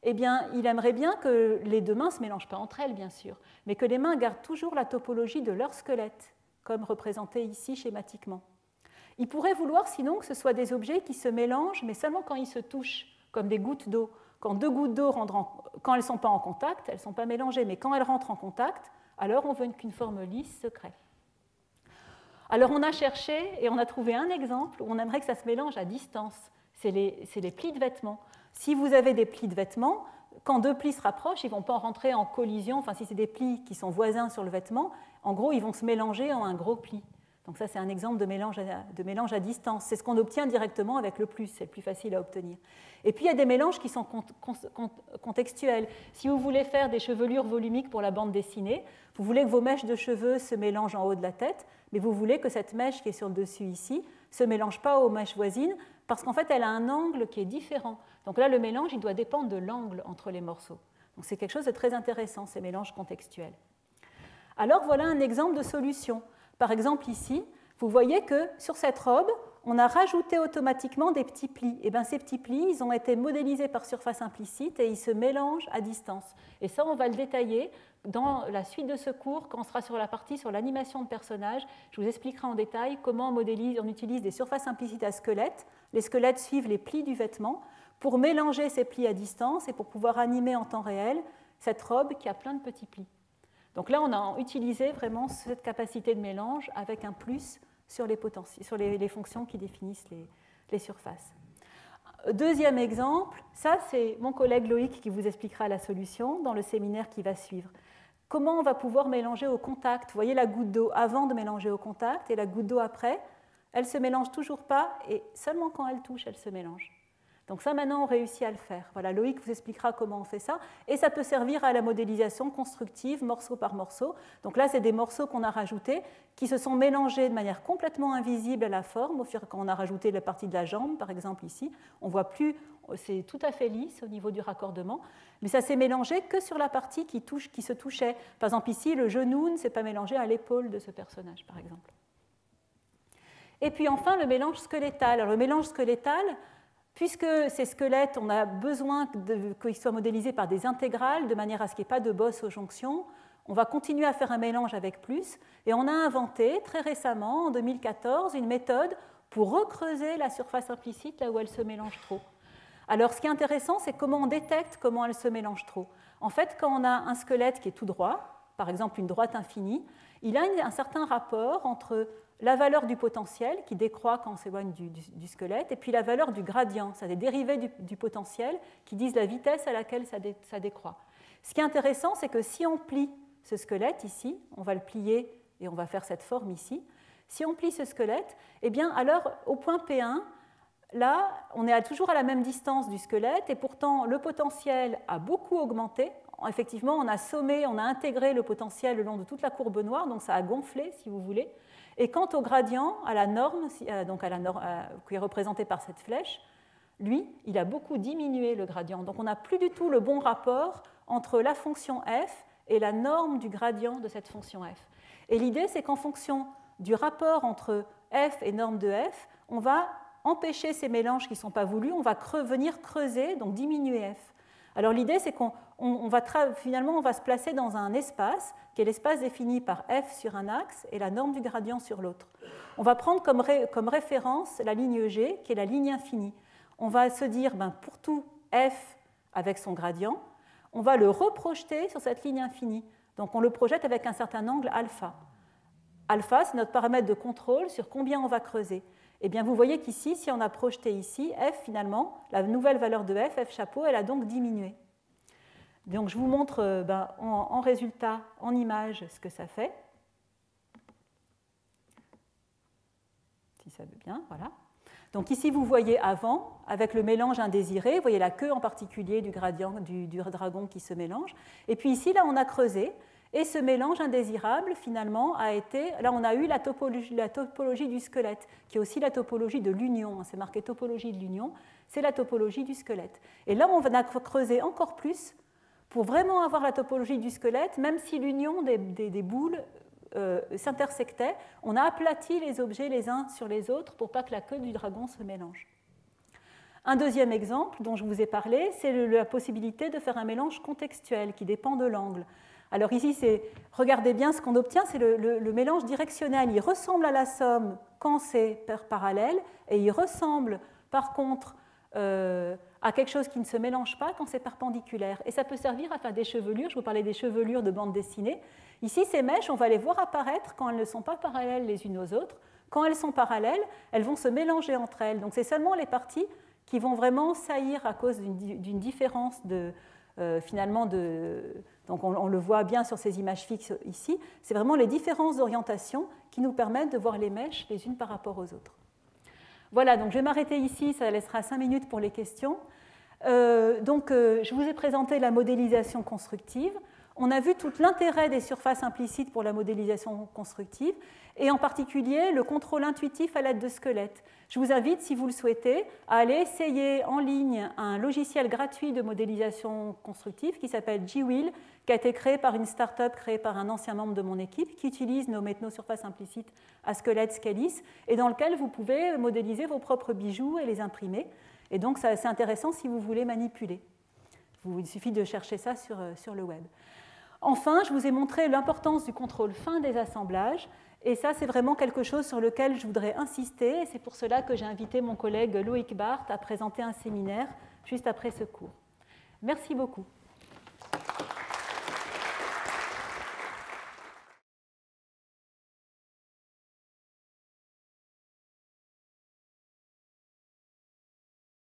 eh bien, il aimerait bien que les deux mains ne se mélangent pas entre elles, bien sûr, mais que les mains gardent toujours la topologie de leur squelette, comme représenté ici schématiquement. Il pourrait vouloir sinon que ce soit des objets qui se mélangent, mais seulement quand ils se touchent, comme des gouttes d'eau. Quand deux gouttes d'eau, quand elles ne sont pas en contact, elles ne sont pas mélangées, mais quand elles rentrent en contact, alors on veut qu'une forme lisse se crée. Alors on a cherché et on a trouvé un exemple où on aimerait que ça se mélange à distance. C'est les plis de vêtements. Si vous avez des plis de vêtements, quand deux plis se rapprochent, ils ne vont pas rentrer en collision. Enfin, si c'est des plis qui sont voisins sur le vêtement, en gros, ils vont se mélanger en un gros pli. Donc ça, c'est un exemple de mélange à distance. C'est ce qu'on obtient directement avec le plus, c'est le plus facile à obtenir. Et puis, il y a des mélanges qui sont contextuels. Si vous voulez faire des chevelures volumiques pour la bande dessinée, vous voulez que vos mèches de cheveux se mélangent en haut de la tête, mais vous voulez que cette mèche qui est sur le dessus ici ne se mélange pas aux mèches voisines, parce qu'en fait, elle a un angle qui est différent. Donc là, le mélange, il doit dépendre de l'angle entre les morceaux. Donc c'est quelque chose de très intéressant, ces mélanges contextuels. Alors, voilà un exemple de solution. Par exemple, ici, vous voyez que sur cette robe, on a rajouté automatiquement des petits plis. Et bien, ces petits plis, ils ont été modélisés par surface implicite et ils se mélangent à distance. Et ça, on va le détailler dans la suite de ce cours, quand on sera sur la partie sur l'animation de personnages. Je vous expliquerai en détail comment on utilise des surfaces implicites à squelettes. Les squelettes suivent les plis du vêtement pour mélanger ces plis à distance et pour pouvoir animer en temps réel cette robe qui a plein de petits plis. Donc là, on a utilisé vraiment cette capacité de mélange avec un plus sur les fonctions qui définissent les surfaces. Deuxième exemple, ça c'est mon collègue Loïc qui vous expliquera la solution dans le séminaire qui va suivre. Comment on va pouvoir mélanger au contact? Vous voyez la goutte d'eau avant de mélanger au contact et la goutte d'eau après. Elle ne se mélange toujours pas et seulement quand elle touche, elle se mélange. Donc ça, maintenant, on réussit à le faire. Voilà, Loïc vous expliquera comment on fait ça. Et ça peut servir à la modélisation constructive, morceau par morceau. Donc là, c'est des morceaux qu'on a rajoutés, qui se sont mélangés de manière complètement invisible à la forme. Quand on a rajouté la partie de la jambe, par exemple, ici, on ne voit plus, c'est tout à fait lisse au niveau du raccordement. Mais ça s'est mélangé que sur la partie qui se touchait. Par exemple, ici, le genou ne s'est pas mélangé à l'épaule de ce personnage, par exemple. Et puis enfin, le mélange squelettal. Alors, le mélange squelettal, puisque ces squelettes, on a besoin qu'ils soient modélisés par des intégrales, de manière à ce qu'il n'y ait pas de bosse aux jonctions, on va continuer à faire un mélange avec plus, et on a inventé très récemment, en 2014, une méthode pour recreuser la surface implicite là où elle se mélange trop. Alors, ce qui est intéressant, c'est comment on détecte comment elle se mélange trop. En fait, quand on a un squelette qui est tout droit, par exemple une droite infinie, il a un certain rapport entre la valeur du potentiel, qui décroît quand on s'éloigne du squelette, et puis la valeur du gradient, c'est des dérivés du potentiel qui disent la vitesse à laquelle ça décroît. Ce qui est intéressant, c'est que si on plie ce squelette ici, on va le plier et on va faire cette forme ici, si on plie ce squelette, eh bien alors au point P1, là, on est toujours à la même distance du squelette, et pourtant le potentiel a beaucoup augmenté. Effectivement, on a sommé, on a intégré le potentiel le long de toute la courbe noire, donc ça a gonflé, si vous voulez. Et quant au gradient, à la norme, donc qui est représentée par cette flèche, lui, il a beaucoup diminué le gradient. Donc on n'a plus du tout le bon rapport entre la fonction f et la norme du gradient de cette fonction f. Et l'idée, c'est qu'en fonction du rapport entre f et norme de f, on va empêcher ces mélanges qui ne sont pas voulus, on va venir creuser, donc diminuer f. Alors l'idée, c'est finalement, on va se placer dans un espace, qui est l'espace défini par f sur un axe et la norme du gradient sur l'autre. On va prendre comme référence la ligne G, qui est la ligne infinie. On va se dire, pour tout f avec son gradient, on va le reprojeter sur cette ligne infinie. Donc on le projette avec un certain angle alpha. Alpha, c'est notre paramètre de contrôle sur combien on va creuser. Eh bien, vous voyez qu'ici, si on a projeté ici, f, finalement, la nouvelle valeur de f, f chapeau, elle a donc diminué. Donc, je vous montre en résultat, en image, ce que ça fait. Si ça veut bien, voilà. Donc ici, vous voyez avant, avec le mélange indésiré, vous voyez la queue en particulier du gradient du dragon qui se mélange. Et puis ici, là, on a creusé. Et ce mélange indésirable, finalement, a été... Là, on a eu la topologie du squelette, qui est aussi la topologie de l'union. C'est marqué topologie de l'union, c'est la topologie du squelette. Et là, on va creuser encore plus pour vraiment avoir la topologie du squelette, même si l'union des boules s'intersectait, on a aplati les objets les uns sur les autres pour pas que la queue du dragon se mélange. Un deuxième exemple dont je vous ai parlé, c'est la possibilité de faire un mélange contextuel qui dépend de l'angle. Alors ici, regardez bien ce qu'on obtient, c'est le mélange directionnel. Il ressemble à la somme quand c'est parallèle, et il ressemble par contre à quelque chose qui ne se mélange pas quand c'est perpendiculaire. Et ça peut servir à faire des chevelures. Je vous parlais des chevelures de bande dessinée. Ici, ces mèches, on va les voir apparaître quand elles ne sont pas parallèles les unes aux autres. Quand elles sont parallèles, elles vont se mélanger entre elles. Donc c'est seulement les parties qui vont vraiment saillir à cause d'une différence finalement donc on le voit bien sur ces images fixes ici. C'est vraiment les différences d'orientation qui nous permettent de voir les mèches les unes par rapport aux autres. Voilà, donc je vais m'arrêter ici, ça laissera 5 minutes pour les questions. Je vous ai présenté la modélisation constructive. On a vu tout l'intérêt des surfaces implicites pour la modélisation constructive, et en particulier le contrôle intuitif à l'aide de squelettes. Je vous invite, si vous le souhaitez, à aller essayer en ligne un logiciel gratuit de modélisation constructive qui s'appelle GWheel, qui a été créé par une start-up créée par un ancien membre de mon équipe qui utilise nos surfaces implicites à squelettes Scalis, et dans lequel vous pouvez modéliser vos propres bijoux et les imprimer. Et donc, c'est intéressant si vous voulez manipuler. Il suffit de chercher ça sur le web. Enfin, je vous ai montré l'importance du contrôle fin des assemblages. Et ça, c'est vraiment quelque chose sur lequel je voudrais insister. Et c'est pour cela que j'ai invité mon collègue Loïc Barthes à présenter un séminaire juste après ce cours. Merci beaucoup.